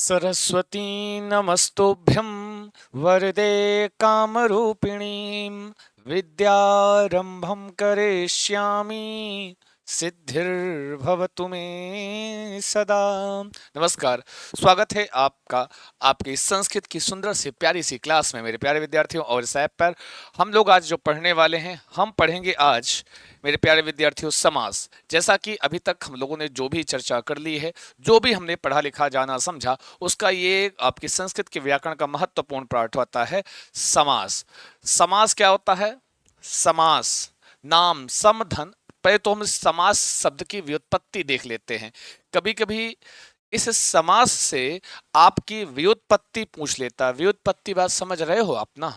सरस्वती नमस्तुभ्यं वरदे कामरूपिणीं विद्यारंभं करिष्यामि सिद्धिर्भवतु मे सदा। नमस्कार, स्वागत है आपका आपकी संस्कृत की सुंदर सी प्यारी सी क्लास में मेरे प्यारे विद्यार्थियों। और इस ऐप पर हम लोग आज जो पढ़ने वाले हैं, हम पढ़ेंगे आज मेरे प्यारे विद्यार्थियों समास। जैसा कि अभी तक हम लोगों ने जो भी चर्चा कर ली है, जो भी हमने पढ़ा लिखा जाना समझा, उसका ये आपकी संस्कृत के व्याकरण का महत्वपूर्ण पार्ट होता है समास। समास क्या होता है? समास नाम सम धन। पहले तो हम समास शब्द की व्युत्पत्ति देख लेते हैं। कभी कभी इस समास से आपकी व्युत्पत्ति पूछ लेता है। व्युत्पत्ति बात समझ रहे हो आप ना?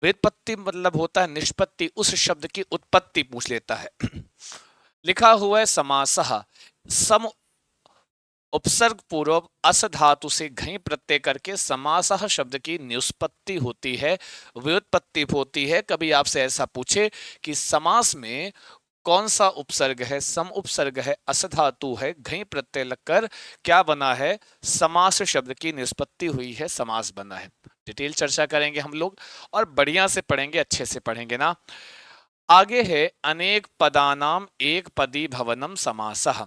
व्युत्पत्ति मतलब होता है निष्पत्ति, उस शब्द की उत्पत्ति पूछ लेता है। लिखा हुआ है समासः, सम उपसर्ग पूर्व अस धातु से घई प्रत्यय करके समासः शब्द की निष्पत्ति होती है, व्युत्पत्ति होती है। कभी आपसे ऐसा पूछे कि समास में कौन सा उपसर्ग है, सम उपसर्ग है, अस धातु है, घई प्रत्यय लगकर क्या बना है? समास शब्द की निष्पत्ति हुई है, समास बना है। डिटेल चर्चा करेंगे हम लोग और बढ़िया से पढ़ेंगे, अच्छे से पढ़ेंगे ना। आगे है अनेक पदानाम एक पदी भवनम समासः।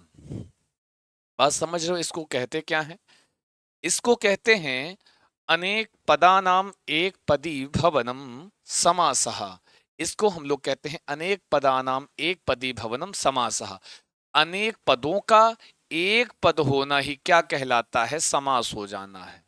बात समझ रहे हो? इसको कहते क्या है? इसको कहते हैं अनेक पदानाम एक पदी भवनम समासः। इसको हम लोग कहते हैं अनेक पदानाम एक पदी भवनम समासः। अनेक पदों का एक पद होना ही क्या कहलाता है? समास हो जाना है।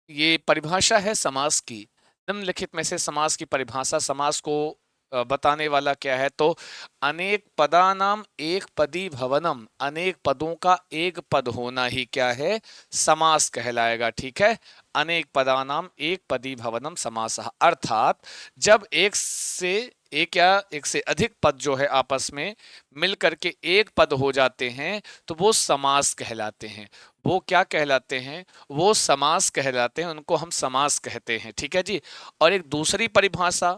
ये परिभाषा है समास की। निम्नलिखित में से समास की परिभाषा, समास को बताने वाला क्या है? तो अनेक पदानाम एक पदी भवनम, अनेक पदों का एक पद होना ही क्या है? समास कहलाएगा। ठीक है, अनेक पदानाम एक पदी भवनम समासः। अर्थात जब एक या एक से अधिक पद जो है आपस में मिल करके एक पद हो जाते हैं तो वो समास कहलाते हैं। वो क्या कहलाते हैं? वो समास कहलाते हैं, उनको हम समास कहते हैं। ठीक है जी। और एक दूसरी परिभाषा,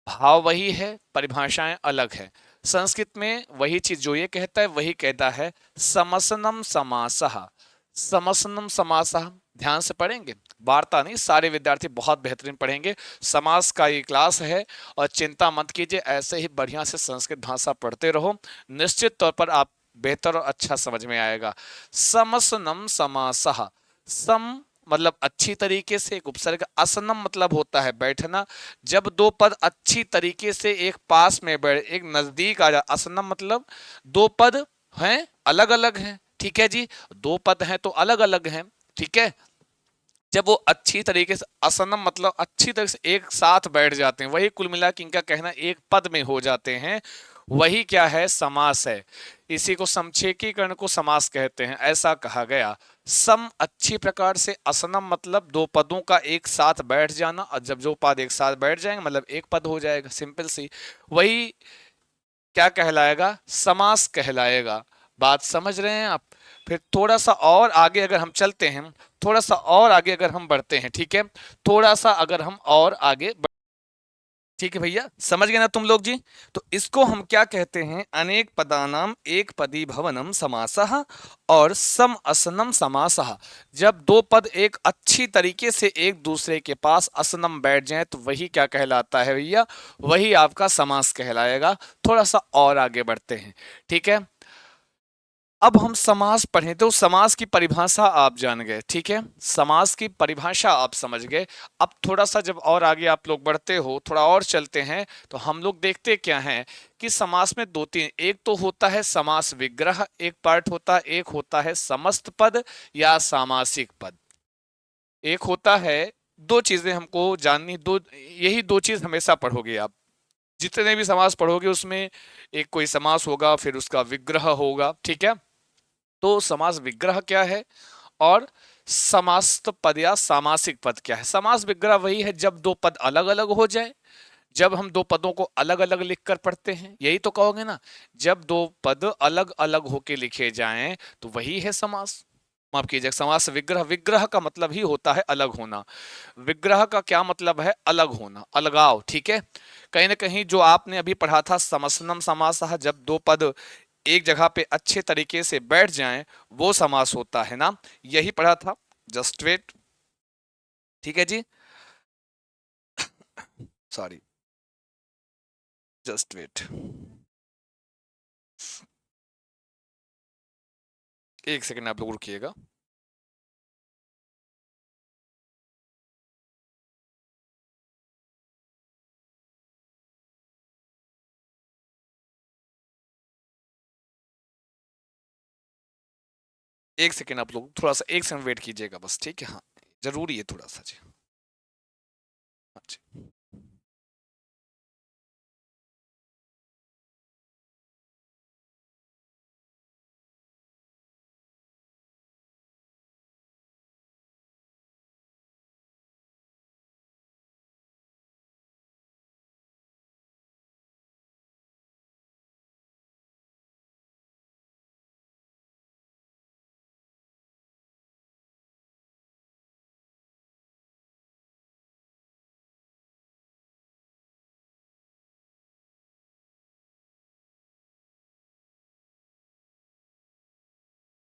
भाव वही है, परिभाषाएं अलग है। संस्कृत में वही चीज जो ये कहता है वही कहता है समसनम समासः। समसनम समासः ध्यान से पढ़ेंगे, वार्ता नहीं, सारे विद्यार्थी बहुत बेहतरीन पढ़ेंगे। समास का ये क्लास है और चिंता मत कीजिए, ऐसे ही बढ़िया से संस्कृत भाषा पढ़ते रहो, निश्चित तौर पर आप बेहतर और अच्छा समझ में आएगा। समसनम समासः, सम मतलब अच्छी तरीके से, एक उपसर्ग, असनम मतलब होता है बैठना। जब दो पद अच्छी तरीके से एक पास में बैठ, एक नजदीक आ जा, असनम मतलब दो पद हैं अलग अलग हैं। ठीक है जी, दो पद हैं तो अलग अलग हैं। ठीक है, जब वो अच्छी तरीके से, असनम मतलब अच्छी तरह से एक साथ बैठ जाते हैं, वही कुल मिला के इनका कहना एक पद में हो जाते हैं, वही क्या है? समास है। इसी को समछेकीकरण को समास कहते हैं, ऐसा कहा गया। सम अच्छी प्रकार से, असनम मतलब दो पदों का एक साथ बैठ जाना, और जब दो पद एक साथ बैठ जाएंगे मतलब एक पद हो जाएगा, सिंपल सी। वही क्या कहलाएगा? समास कहलाएगा। बात समझ रहे हैं आप? फिर थोड़ा सा और आगे अगर हम चलते हैं, थोड़ा सा और आगे अगर हम बढ़ते हैं, ठीक है, थोड़ा सा अगर हम और आगे ठीक है भैया, समझ गए ना तुम लोग जी? तो इसको हम क्या कहते हैं? अनेक पदानाम एक पदी भवनम समासः और सम असनम समासः। जब दो पद एक अच्छी तरीके से एक दूसरे के पास असनम बैठ जाए तो वही क्या कहलाता है भैया? वही आपका समास कहलाएगा। थोड़ा सा और आगे बढ़ते हैं, ठीक है। अब हम समास पढ़ें तो समास की परिभाषा आप जान गए, ठीक है, समास की परिभाषा आप समझ गए। अब थोड़ा सा जब और आगे आप लोग बढ़ते हो, थोड़ा और चलते हैं, तो हम लोग देखते क्या हैं कि समास में दो तीन, एक तो होता है समास विग्रह, एक पार्ट होता है, एक होता है समस्त पद या सामासिक पद। एक होता है, दो चीजें हमको जाननी, दो, यही दो चीज हमेशा पढ़ोगे आप। जितने भी समास पढ़ोगे उसमें एक कोई समास होगा, फिर उसका विग्रह होगा। ठीक है, तो समास विग्रह क्या है और समास्त पद या सामासिक पद क्या है? समास विग्रह वही है जब दो पद अलग अलग हो जाए, जब हम दो पदों को अलग अलग लिखकर पढ़ते हैं, यही तो कहोगे ना। जब दो पद अलग अलग होके लिखे जाएं तो वही है समास। माफ कीजिए, समास विग्रह, विग्रह का मतलब ही होता है अलग होना। विग्रह का क्या मतलब है? अलग होना, अलगाव। ठीक है, कहीं ना कहीं जो आपने अभी पढ़ा था समसनम समासः, जब दो पद एक जगह पे अच्छे तरीके से बैठ जाएं वो समास होता है ना, यही पढ़ा था। Just wait. ठीक है जी, सॉरी, जस्ट वेट, एक सेकेंड आप लोग रुकिएगा। एक सेकेंड आप लोग थोड़ा सा एक सेकंड वेट कीजिएगा बस, ठीक है? हाँ, जरूरी है थोड़ा सा जी। हाँ जी,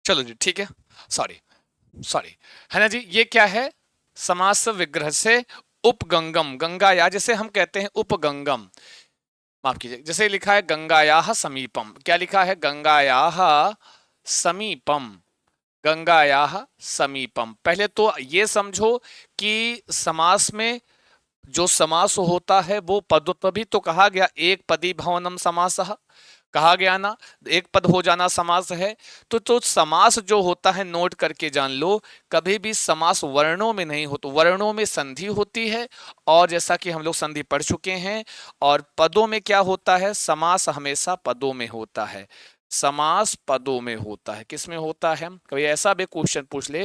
चलो जी, ठीक है। सॉरी, सॉरी, है ना जी। ये क्या है? समास विग्रह से उपगंगम, गंगा या जैसे हम कहते हैं उपगंगम, माफ कीजिए, जैसे लिखा है गंगायाह समीपम। क्या लिखा है? गंगायाह समीपम, गंगायाह समीपम। पहले तो ये समझो कि समास में जो समास होता है वो पद, तभी तो कहा गया एक पदी भवनम समासः, कहा गया ना, एक पद हो जाना समास है। तो समास जो होता है नोट करके जान लो, कभी भी समास वर्णों में नहीं होता, वर्णों में संधि होती है। और जैसा कि हम लोग संधि पढ़ चुके हैं। और पदों में क्या होता है? समास हमेशा पदों में होता है, समास पदों में होता है। किस में होता है? कभी ऐसा भी क्वेश्चन पूछ ले,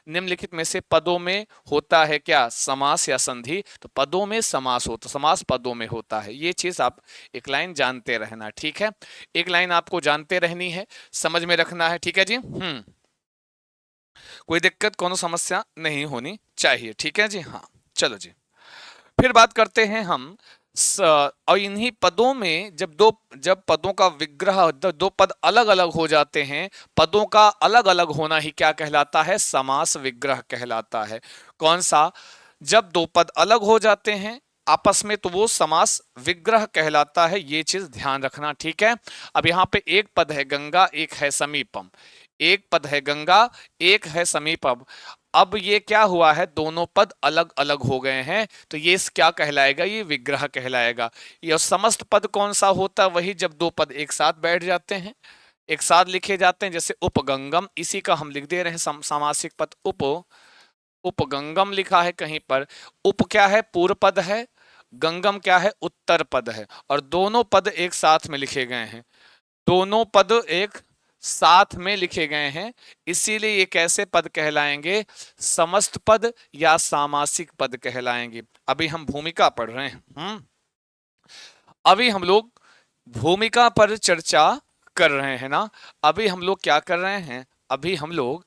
निम्नलिखित में से पदों में होता है क्या समास या संधि? तो पदों में समास होता, समास पदों में होता है। ये चीज आप एक लाइन जानते रहना, ठीक है? एक लाइन आपको जानते रहनी है, समझ में रखना है, ठीक है जी। कोई दिक्कत, कोनो समस्या नहीं होनी चाहिए, ठीक है जी। हाँ, चलो जी, फिर बात करते हैं हम और इन्हीं पदों में जब पदों का विग्रह, दो पद अलग अलग हो जाते हैं, पदों का अलग अलग होना ही क्या कहलाता है? समास विग्रह कहलाता है। कौन सा? जब दो पद अलग हो जाते हैं आपस में, तो वो समास विग्रह कहलाता है। ये चीज ध्यान रखना, ठीक है? अब यहाँ पे एक पद है गंगा, एक है समीपम, एक पद है गंगा, एक है समीपम। अब ये क्या हुआ है? दोनों पद अलग अलग हो गए हैं, तो ये क्या कहलाएगा? ये विग्रह कहलाएगा। ये समस्त पद कौन सा होता है? वही जब दो पद एक साथ बैठ जाते हैं, एक साथ लिखे जाते हैं, जैसे उपगंगम, इसी का हम लिख दे रहे हैं सामासिक पद उपगंगम लिखा है कहीं पर। उप क्या है? पूर्व पद है, गंगम क्या है? उत्तर पद है। और दोनों पद एक साथ में लिखे गए हैं, दोनों पद एक साथ में लिखे गए हैं, इसीलिए ये कैसे पद कहलाएंगे? समस्त पद या सामासिक पद कहलाएंगे। अभी हम भूमिका पढ़ रहे हैं। अभी हम लोग भूमिका पर चर्चा कर रहे हैं ना। अभी हम लोग क्या कर रहे हैं? अभी हम लोग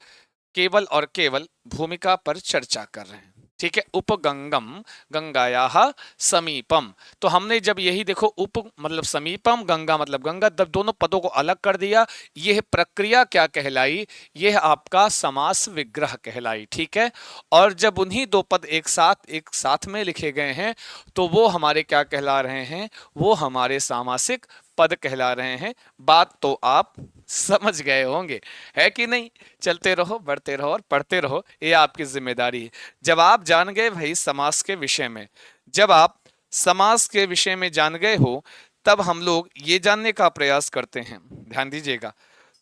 केवल और केवल भूमिका पर चर्चा कर रहे हैं, ठीक है? उपगंगम, गंगायाः समीपम। तो हमने जब यही देखो, उप मतलब समीपम, गंगा मतलब गंगा, जब दोनों पदों को अलग कर दिया, यह प्रक्रिया क्या कहलाई? यह आपका समास विग्रह कहलाई, ठीक है? और जब उन्हीं दो पद एक साथ में लिखे गए हैं, तो वो हमारे क्या कहला रहे हैं? वो हमारे सामासिक पद कहला रहे हैं। बात तो आप समझ गए होंगे, है कि नहीं? चलते रहो, बढ़ते रहो और पढ़ते रहो, ये आपकी जिम्मेदारी है। जब आप जान गए भाई समास के विषय में, जब आप समास के विषय में जान गए हो, तब हम लोग ये जानने का प्रयास करते हैं, ध्यान दीजिएगा,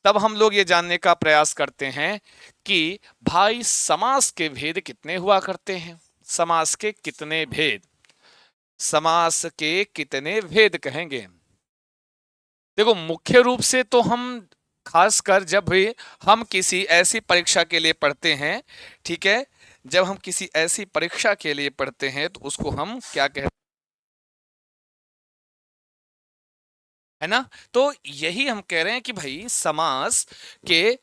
तब हम लोग ये जानने का प्रयास करते हैं कि भाई समास के भेद कितने हुआ करते हैं? समास के कितने भेद? समास के कितने भेद कहेंगे? देखो, मुख्य रूप से तो हम खासकर जब भी हम किसी ऐसी परीक्षा के लिए पढ़ते हैं, ठीक है, जब हम किसी ऐसी परीक्षा के लिए पढ़ते हैं तो उसको हम क्या कहते है ना? तो यही हम कह रहे हैं कि भाई समास के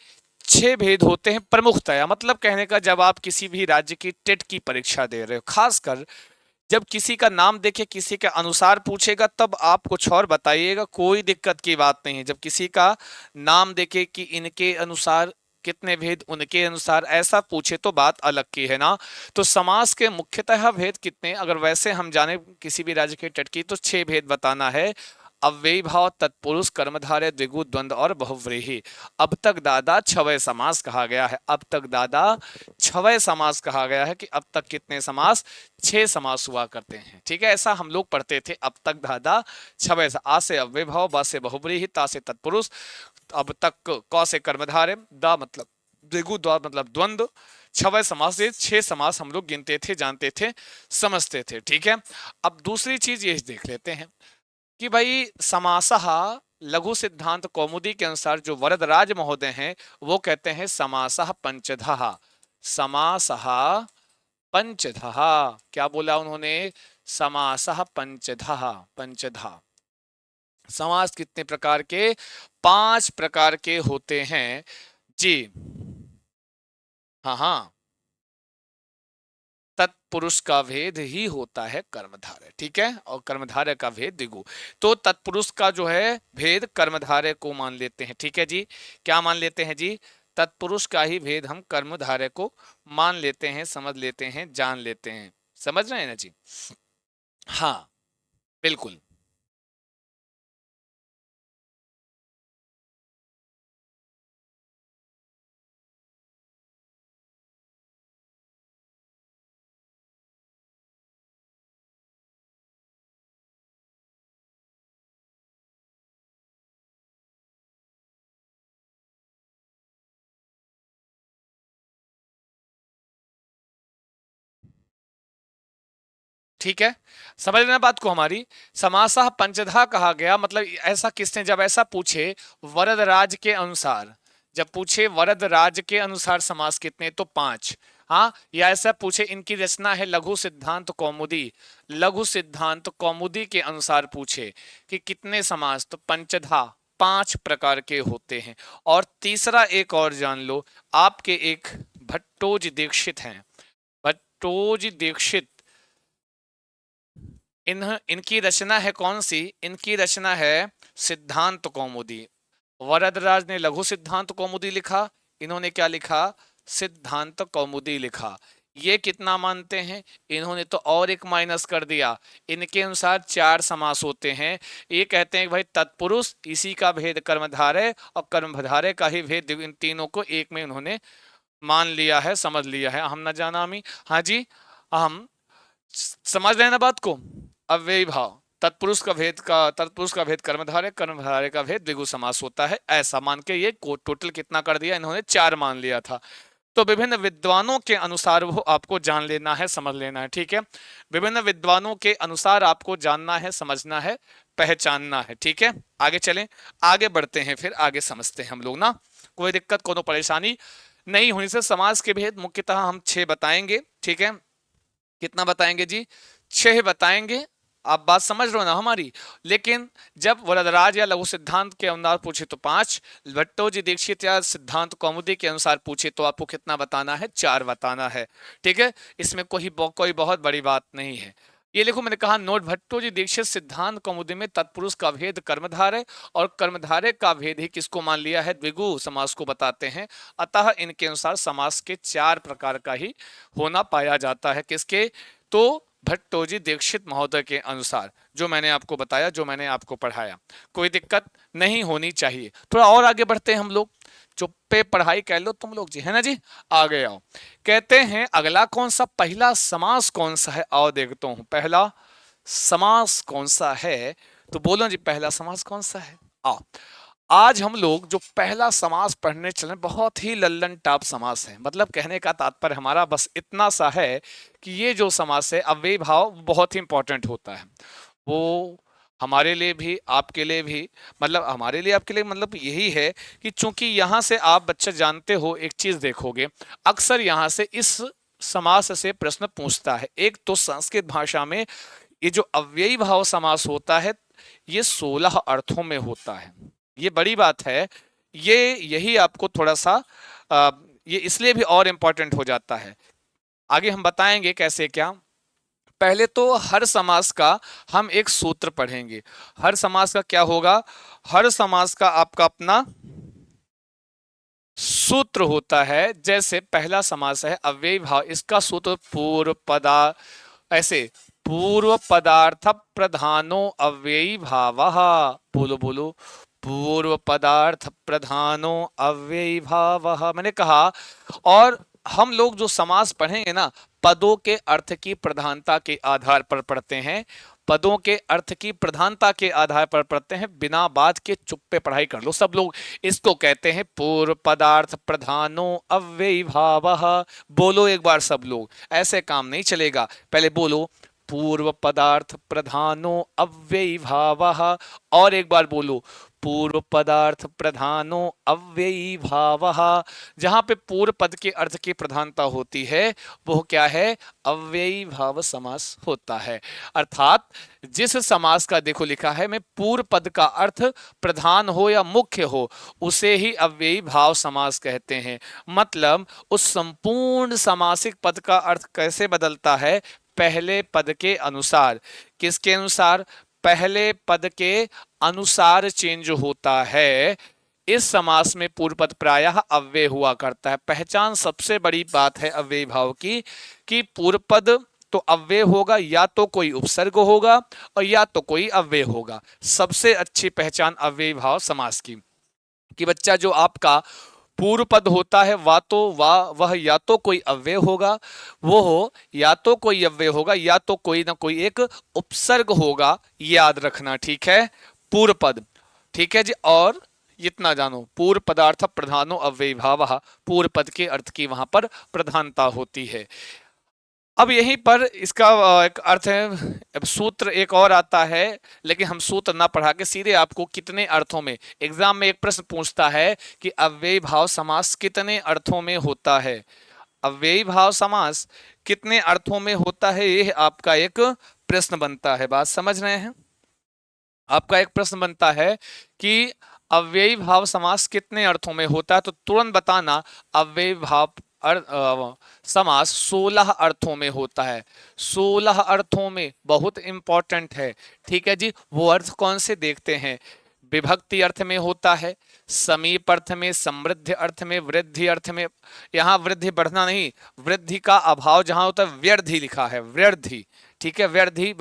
6 भेद होते हैं प्रमुखतया। मतलब कहने का, जब आप किसी भी राज्य की टेट की परीक्षा दे रहे हो, खासकर जब किसी का नाम देखे, किसी के अनुसार पूछेगा, तब आप कुछ और बताइएगा, कोई दिक्कत की बात नहीं है। जब किसी का नाम देखे कि इनके अनुसार कितने भेद उनके अनुसार, ऐसा पूछे तो बात अलग की है ना। तो समास के मुख्यतः भेद कितने, अगर वैसे हम जाने किसी भी राज्य के तट की, तो 6 भेद बताना है। अव्ययी भाव, तत्पुरुष, कर्मधारय, द्विगु, द्वंद्व और बहुव्रीहि। अब तक दादा छवय समास कहा गया है, अब तक दादा छवय समास कहा गया है कि अब तक कितने समास, 6 समास हुआ करते हैं। ठीक है, ऐसा हम लोग पढ़ते थे। अब तक दादा छवय, आ से अव्यय भाव, ब से बहुव्रीहि, ता से तत्पुरुष, अब तक क से कर्मधारय, दा मतलब द्विगु, द्वा मतलब द्वंद्व, छवय समास, ये 6 समास हम लोग गिनते थे, जानते थे, समझते थे। ठीक है, अब दूसरी चीज ये देख लेते हैं कि भाई समासः लघु सिद्धांत कौमुदी के अनुसार जो वरदराज महोदय हैं वो कहते हैं समासः पंचधः। समासः पंचधः, क्या बोला उन्होंने, समासः पंचधः, पंचधा। समास कितने प्रकार के, 5 प्रकार के होते हैं जी। हाँ हाँ, तत्पुरुष का भेद ही होता है कर्मधारय। ठीक है, और कर्मधारय का भेद द्विगु। तो तत्पुरुष का जो है भेद कर्मधारय को मान लेते हैं। ठीक है जी, क्या मान लेते हैं जी, तत्पुरुष का ही भेद हम कर्मधारय को मान लेते हैं, समझ लेते हैं, जान लेते हैं। समझ रहे हैं ना जी। हाँ बिल्कुल। ठीक है, समझ लेना बात को हमारी। समासः पंचधा कहा गया, मतलब ऐसा किसने, जब ऐसा पूछे वरद राज के अनुसार, जब पूछे वरद राज के अनुसार समास कितने, तो 5। हाँ, या ऐसा पूछे इनकी रचना है लघु सिद्धांत कौमुदी, लघु सिद्धांत कौमुदी के अनुसार पूछे कि कितने समास, तो पंचधा, 5 प्रकार के होते हैं। और तीसरा एक और जान लो, आपके एक भट्टोजी दीक्षित हैं, भट्टोजी दीक्षित, इनकी रचना है कौन सी, इनकी रचना है सिद्धांत कौमुदी। वरदराज ने लघु सिद्धांत कौमुदी लिखा, इन्होंने क्या लिखा, सिद्धांत कौमुदी लिखा। ये कितना मानते हैं, इन्होंने तो और एक माइनस कर दिया। इनके अनुसार 4 समास होते हैं। ये कहते हैं कि भाई तत्पुरुष, इसी का भेद कर्मधारय, और कर्मधारय का ही भेद, इन तीनों को एक में उन्होंने मान लिया है, समझ लिया है। हम न जाना मी, हाँ जी, हम समझ रहे हैं ना बात को। अव्ययी भाव, तत्पुरुष का भेद कर्मधारय, कर्मधारय का भेद द्विगु समास होता है, ऐसा मान के ये टोटल कितना कर दिया इन्होंने, 4 मान लिया था। तो विभिन्न विद्वानों के अनुसार वो आपको जान लेना है, समझ लेना है। ठीक है, विभिन्न विद्वानों के अनुसार आपको जानना है, समझना है, पहचानना है। ठीक है, आगे चलें, आगे बढ़ते हैं, फिर आगे समझते हैं हम लोग ना। कोई दिक्कत, कोनो परेशानी नहीं होने से, समाज के भेद मुख्यतः हम 6 बताएंगे। ठीक है, कितना बताएंगे जी, 6 बताएंगे। आप बात समझ रहे हो ना हमारी। लेकिन जब वरदराज या लघु सिद्धांत के अनुसार पूछे तो 5, भट्टोजी दीक्षित या सिद्धांत कौमुदी के अनुसार पूछे तो आपको कितना बताना है, 4 बताना है। ठीक है, इसमें कोई बहुत बड़ी बात नहीं है। ये देखो, मैंने कहा नोट, भट्टोजी दीक्षित सिद्धांत कौमुदी में तत्पुरुष का भेद कर्मधारय, और कर्मधारय का भेद ही किसको मान लिया है, द्विगु समास को बताते हैं। अतः इनके अनुसार समास के 4 प्रकार का ही होना पाया जाता है। किसके, तो भट्टोजी दीक्षित महोदय के अनुसार, जो मैंने आपको बताया, जो मैंने आपको पढ़ाया। कोई दिक्कत नहीं होनी चाहिए। थोड़ा और आगे बढ़ते हैं हम लोग, चुप्पे पढ़ाई कर लो तुम लोग जी, है ना जी। आगे आओ, कहते हैं अगला कौन सा, पहला समास कौन सा है, आओ देखता हूं पहला समास कौन सा है। तो बोलो जी, पहला समास कौन सा है। आओ, आज हम लोग जो पहला समास पढ़ने चले, बहुत ही लल्लन टाप समास है। मतलब कहने का तात्पर्य हमारा बस इतना सा है कि ये जो समास है, अव्ययी भाव बहुत ही इंपॉर्टेंट होता है। वो हमारे लिए भी, आपके लिए भी, मतलब हमारे लिए, आपके लिए, मतलब यही है कि चूंकि यहाँ से आप बच्चे जानते हो, एक चीज देखोगे, अक्सर यहाँ से इस समास से प्रश्न पूछता है। एक तो संस्कृत भाषा में ये जो अव्ययी भाव समास होता है, ये 16 अर्थों में होता है। ये बड़ी बात है। ये यही आपको थोड़ा सा ये इसलिए भी और इंपॉर्टेंट हो जाता है। आगे हम बताएंगे कैसे क्या। पहले तो हर समास का हम एक सूत्र पढ़ेंगे। हर समास का क्या होगा, हर समास का आपका अपना सूत्र होता है, जैसे पहला समास है अव्ययी भाव, इसका सूत्र पूर्व पदा, ऐसे पूर्व पदार्थ प्रधानो अव्ययी भावः। बोलो बोलो, पूर्व पदार्थ प्रधानो अव्ययी भावः। मैंने कहा, और हम लोग जो समास पढ़ेंगे ना, पदों के अर्थ की प्रधानता के आधार पर पढ़ते हैं, पदों के अर्थ की प्रधानता के आधार पर पढ़ते हैं, बिना बात के चुप पे पढ़ाई कर लो सब लोग। इसको कहते हैं पूर्व पदार्थ प्रधानो अव्ययी भावः। बोलो एक बार सब लोग, ऐसे काम नहीं चलेगा, पहले बोलो पूर्व पदार्थ प्रधानो अव्ययी भावः, और एक बार बोलो पूर्व पदार्थ प्रधानो अव्ययी भावः। जहां पे पूर्व पद के अर्थ की प्रधानता होती है वो क्या है, अव्ययी भाव समास होता है। अर्थात जिस समास का देखो लिखा है में पूर्व पद का अर्थ प्रधान हो या मुख्य हो, उसे ही अव्ययी भाव समास कहते हैं। मतलब उस संपूर्ण समासिक पद का अर्थ कैसे बदलता है, पहले पद के अनुसार। किसके अनुसार, पहले पद के अनुसार चेंज होता है। इस समास में पूर्व पद प्रायः अव्यय हुआ करता है। पहचान सबसे बड़ी बात है अव्ययी भाव की, कि पूर्व पद तो अव्यय होगा, या तो कोई उपसर्ग होगा और या तो कोई अव्यय होगा। सबसे अच्छी पहचान अव्ययी भाव समास की, कि बच्चा जो आपका पूर्व पद होता है वह या तो कोई अव्यय होगा, वो हो या तो कोई अव्यय होगा, या तो कोई ना कोई एक उपसर्ग होगा, याद रखना, ठीक है। पूर्व पद, ठीक है जी। और इतना जानो, पूर्व पदार्थ प्रधानो अव्ययी भावः, पूर्व पद के अर्थ की वहां पर प्रधानता होती है। अब यहीं पर इसका एक अर्थ है, अब सूत्र एक और आता है, लेकिन हम सूत्र ना पढ़ा के सीधे आपको कितने अर्थों में, एग्जाम में एक प्रश्न पूछता है कि अव्ययी भाव समास कितने अर्थों में होता है। अव्ययी भाव समास कितने अर्थों में होता है, यह आपका एक प्रश्न बनता है। बात समझ रहे हैं, आपका एक प्रश्न बनता है कि अव्ययी भाव समास कितने अर्थों में होता है, तो तुरंत बताना अव्ययी भाव समास 16 अर्थों में होता है। 16 अर्थों में, बहुत इंपॉर्टेंट है, ठीक है जी। वो अर्थ कौन से देखते हैं, विभक्ति अर्थ में होता है, समीप अर्थ में, समृद्धि अर्थ में, वृद्धि अर्थ में। यहाँ वृद्धि बढ़ना नहीं, वृद्धि का अभाव जहां होता है व्यर्धि लिखा है, व्यर्धि, ठीक है, व्यर्धि।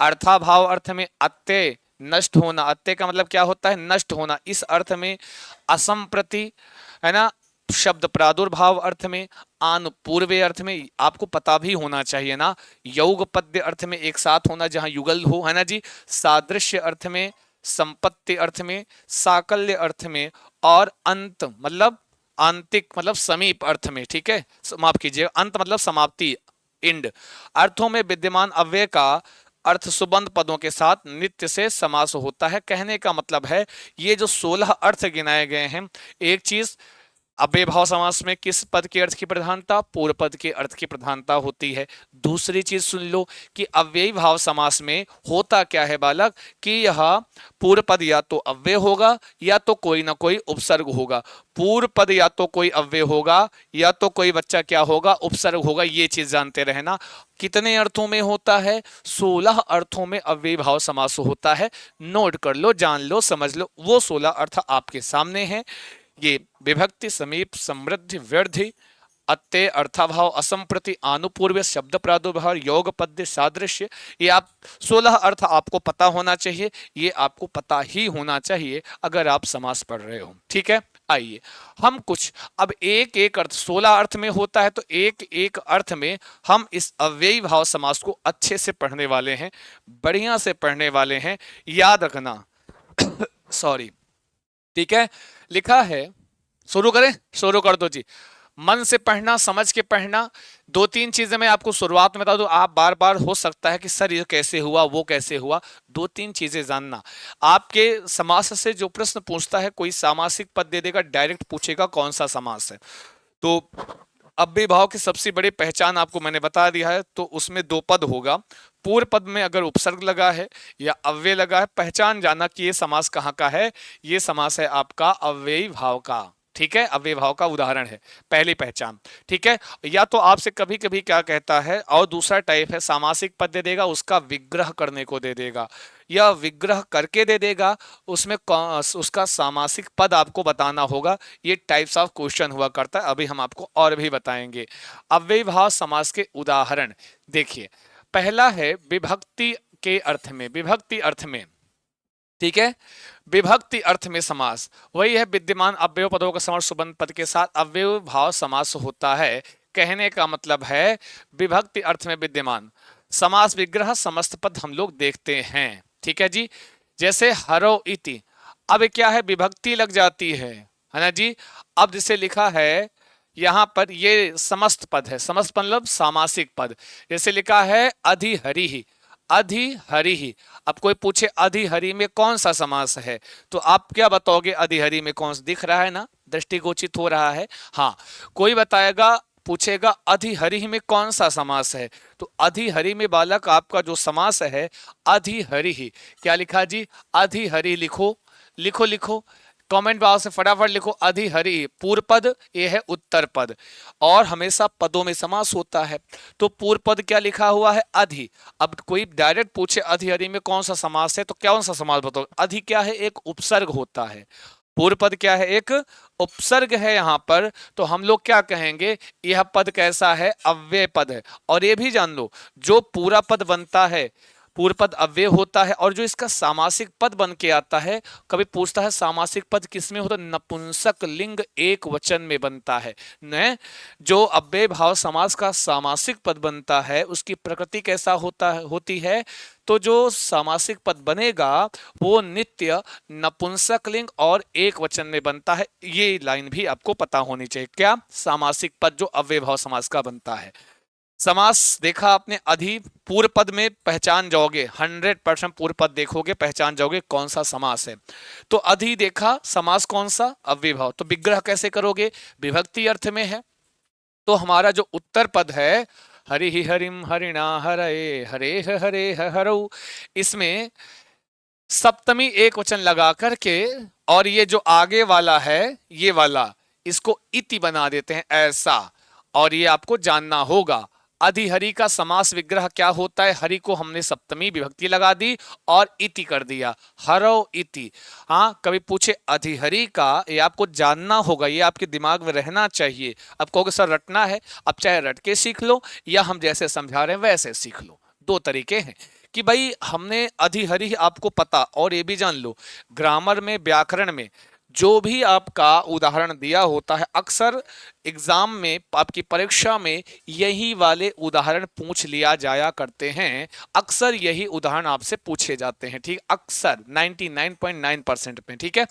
अर्थाभाव अर्थ में, अत्यय नष्ट होना, अत्यय का मतलब क्या होता है, नष्ट होना, इस अर्थ में। असंप्रति, है ना, शब्द प्रादुर्भाव अर्थ में। आन पूर्वे अर्थ में, आपको पता भी होना चाहिए ना, योग पद्य अर्थ में एक साथ होना जहां युगल हो, है ना जी। सादृश्य अर्थ में, संपत्ति अर्थ में, साकल्य अर्थ में, और अंत मतलब आंतिक मतलब समीप अर्थ में, ठीक है, माफ कीजिएगा, अंत मतलब समाप्ति, इंड अर्थों में विद्यमान अव्यय का अर्थ सुबंध पदों के साथ नित्य से समास होता है। कहने का मतलब है, ये जो 16 अर्थ गिनाए गए हैं, एक चीज, अव्ययी भाव समास में किस पद के अर्थ की प्रधानता, पूर्व पद के अर्थ की प्रधानता होती है। दूसरी चीज सुन लो कि अव्ययी भाव समास में होता क्या है बालक, कि यह पूर्व पद या तो अव्यय होगा या तो कोई ना कोई उपसर्ग होगा। पूर्व पद या तो कोई अव्यय होगा या तो कोई बच्चा क्या होगा, उपसर्ग होगा। ये चीज जानते रहना। कितने अर्थों में होता है, 16 अर्थों में अव्ययी भाव समास होता है। नोट कर लो, जान लो, समझ लो, वो 16 अर्थ आपके सामने हैं। ये विभक्ति, समीप, समृद्धि, वृद्धि, अत्यय, अर्थाभाव, असंप्रति, आनुपूर्व्य, शब्द प्रादुर्भाव, योग पद्य, सादृश्य, ये आप 16 अर्थ आपको पता होना चाहिए। ये आपको पता ही होना चाहिए अगर आप समास पढ़ रहे हो, ठीक है। आइए हम कुछ अब एक एक अर्थ, 16 अर्थ में होता है, तो एक एक अर्थ में हम इस अव्ययी भाव समास को अच्छे से पढ़ने वाले हैं, बढ़िया से पढ़ने वाले हैं, याद रखना। सॉरी, ठीक है, लिखा है, शुरू करें, शुरू कर दो जी। मन से पढ़ना, समझ के पढ़ना। दो तीन चीजें मैं आपको शुरुआत में बता दूं, आप बार बार हो सकता है कि सर ये कैसे हुआ, वो कैसे हुआ। दो तीन चीजें जानना। आपके समास से जो प्रश्न पूछता है, कोई सामासिक पद दे देगा, डायरेक्ट पूछेगा कौन सा समास है। तो अव्ययी भाव की सबसे बड़ी पहचान आपको मैंने बता दिया है। तो उसमें दो पद होगा, पूर्व पद में अगर उपसर्ग लगा है या अव्यय लगा है, पहचान जाना कि ये समास कहाँ का है। ये समास है आपका अव्ययी भाव का, ठीक है, अव्ययी भाव का उदाहरण है, पहली पहचान, ठीक है। या तो आपसे कभी कभी क्या कहता है, और दूसरा टाइप है, सामासिक पद दे देगा, उसका विग्रह करने को दे देगा। या विग्रह करके दे देगा, उसमें उसका सामासिक पद आपको बताना होगा। ये टाइप्स ऑफ क्वेश्चन हुआ करता है, अभी हम आपको और भी बताएंगे। अव्ययीभाव समास के उदाहरण देखिए, पहला है विभक्ति के अर्थ में, विभक्ति अर्थ में, ठीक है। विभक्ति अर्थ में समास वही है, विद्यमान अव्यय पदों का समर्थ सुबंध पद के साथ अव्यय भाव समास होता है। कहने का मतलब है विभक्ति अर्थ में विद्यमान समास विग्रह समस्त पद हम लोग देखते हैं, ठीक है जी। जैसे हरो इति, अब क्या है, विभक्ति लग जाती है ना जी। अब जिसे लिखा है यहां पर, ये समस्त पद है, समस्त मतलब सामासिक पद। जैसे लिखा है अधिहरि ही, अधिहरि ही। अब कोई पूछे अधिहरि में कौन सा समास है, तो आप क्या बताओगे, अधिहरि में कौन सा दिख रहा है ना, दृष्टिगोचित हो रहा है। हाँ, कोई बताएगा, पूछेगा अधिहरि में कौन सा समास है, तो अधिहरि में बालक आपका जो समास है अधिहरि ही। क्या लिखा जी, अधिहरि लिखो, लिखो लिखो, कमेंट बॉक्स से फटाफट लिखो अधिहरि। पूर्व पद ये है उत्तर पद, और हमेशा पदों में समास होता है, तो पूर्व पद क्या लिखा हुआ है, अधि। अब कोई डायरेक्ट पूछे अधिहरि में कौन सा समास है, तो कौन सा समास बताओ। अधि क्या है, एक उपसर्ग होता है। पूर्व पद क्या है, एक उपसर्ग है यहां पर, तो हम लोग क्या कहेंगे, यह पद कैसा है, अव्यय पद है। और ये भी जान लो, जो पूरा पद बनता है पूर्व पद अव्यय होता है, और जो इसका सामासिक पद बन के आता है, कभी पूछता है सामासिक पद किसमें होता है, नपुंसक लिंग एक वचन में बनता है न। जो अव्यय भाव समास का सामासिक पद बनता है उसकी प्रकृति कैसा होती है, तो जो सामासिक पद बनेगा वो नित्य नपुंसक लिंग और एक वचन में बनता है। ये लाइन भी आपको पता होनी चाहिए, क्या, सामासिक पद जो अव्यय भाव समास का बनता है। समास देखा आपने, अधि पूर्व पद में पहचान जाओगे, 100% पूर्व पद देखोगे पहचान जाओगे कौन सा समास है। तो अधि देखा, समास कौन सा, अव्ययभाव। तो विग्रह कैसे करोगे, विभक्ति अर्थ में है। तो हमारा जो उत्तर पद है, हरि ही हरिम हरिणा हरे हरे हरे हरऊ, इसमें सप्तमी एक वचन लगा करके, और ये जो आगे वाला है ये वाला, इसको इति बना देते हैं ऐसा, और ये आपको जानना होगा। अधिहरि का समास विग्रह क्या होता है, हरि को हमने सप्तमी विभक्ति लगा दी और इति कर दिया, हरो इति। हाँ, कभी पूछे अधिहरि का, ये आपको जानना होगा, ये आपके दिमाग में रहना चाहिए। अब कहोगे सर रटना है, अब चाहे रट के सीख लो या हम जैसे समझा रहे हैं वैसे सीख लो, दो तरीके हैं। कि भाई हमने अधिहरि आपको पता, और ये भी जान लो ग्रामर में, व्याकरण में जो भी आपका उदाहरण दिया होता है, अक्सर एग्जाम में, आपकी परीक्षा में यही वाले उदाहरण पूछ लिया जाया करते हैं। अक्सर यही उदाहरण आपसे पूछे जाते हैं, ठीक, अक्सर 99.9% में, ठीक है।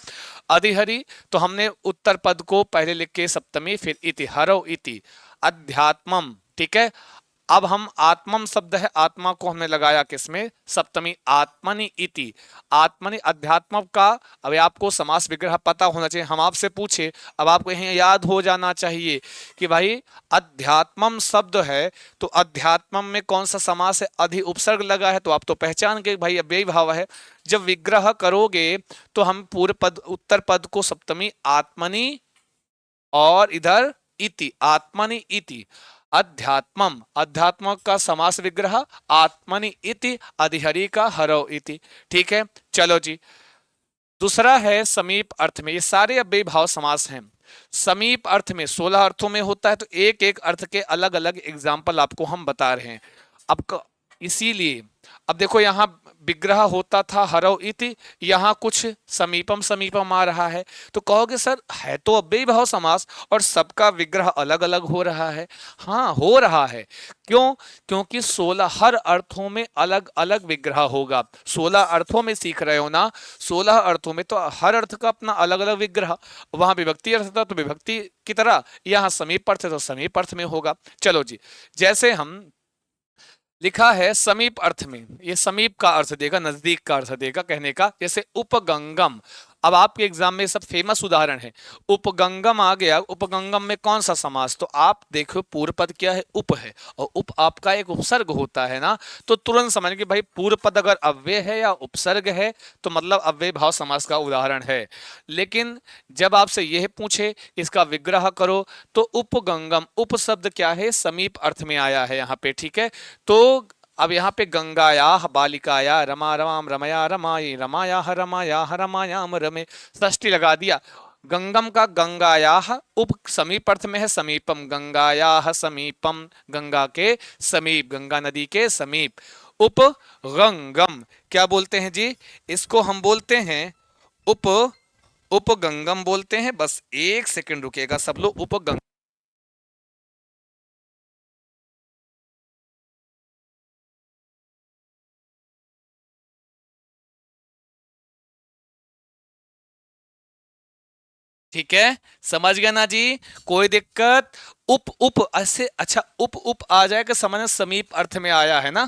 अधिहरि, तो हमने उत्तर पद को पहले लिख के सप्तमी, फिर इति, हरो इति। अध्यात्मम, ठीक है। अब हम आत्मम शब्द है, आत्मा को हमने लगाया किसमें, सप्तमी, आत्मनि इति। आत्मनि अध्यात्म का, अब आपको समास विग्रह पता होना चाहिए। हम आपसे पूछे, अब आपको यही याद हो जाना चाहिए कि भाई अध्यात्मम शब्द है, तो अध्यात्मम में कौन सा समास है, अधि उपसर्ग लगा है, तो आप तो पहचान गए भाई अव्ययी भाव है। जब विग्रह करोगे तो हम पूर्व पद, उत्तर पद को सप्तमी आत्मनि, और इधर इति, आत्मनि इति। अध्यात्मम, अध्यात्म का समास विग्रह आत्मनि इति, अधिहरि का हरो इति, ठीक है। चलो जी, दूसरा है समीप अर्थ में। ये सारे अव्ययी भाव समास हैं। समीप अर्थ में 16 अर्थों में होता है, तो एक एक अर्थ के अलग अलग एग्जाम्पल आपको हम बता रहे हैं। अब इसीलिए अब देखो, यहां विग्रह होता था हरौ इति, यहां कुछ समीपम समीपम आ रहा है, तो कहोगे सर है तो अव्ययी भाव समास और सबका विग्रह अलग अलग हो रहा है। हाँ, हो रहा है, क्यों, क्योंकि 16 हर अर्थों में अलग अलग विग्रह होगा। 16 अर्थों में सीख रहे हो ना, 16 अर्थों में तो हर अर्थ का अपना अलग अलग विग्रह। वहां विभक्ति अर्थ था तो विभक्ति की तरह, यहाँ समीप अर्थ है तो समीप अर्थ में होगा। चलो जी, जैसे हम लिखा है समीप अर्थ में, ये समीप का अर्थ देगा, नजदीक का अर्थ देगा कहने का। जैसे उपगंगम, अब आपके एग्जाम में सब फेमस उदाहरण है, उपगंगम आ गया, उपगंगम में कौन सा समास, तो आप देखो पूर्व पद क्या है, उप है, और उप आपका एक उपसर्ग होता है ना, तो तुरंत समझ कि भाई पूर्व पद अगर अव्यय है या उपसर्ग है तो मतलब अव्यय भाव समास का उदाहरण है। लेकिन जब आपसे यह पूछे इसका विग्रह करो, तो उपगंगम, उप शब्द क्या है, समीप अर्थ में आया है यहाँ पे, ठीक है। तो अब यहाँ पे गंगायाः बालिकाया रमा रमाम रमया रमाई रमायाः रमायाः रमायाम रमे, षष्ठी लगा दिया। गंगम का गंगायाः उप समीप अर्थ में है समीपम, गंगायाः समीपम, गंगा के समीप, गंगा नदी के समीप। उप गंगम क्या बोलते हैं जी, इसको हम बोलते हैं उप उपगंगम बोलते हैं। बस एक सेकंड रुकिएगा सब लोग। उपगंग ठीक है, समझ गया ना जी, कोई दिक्कत। उप उप ऐसे, अच्छा उप उप आ जाएगा समझ में, समीप अर्थ में आया है ना।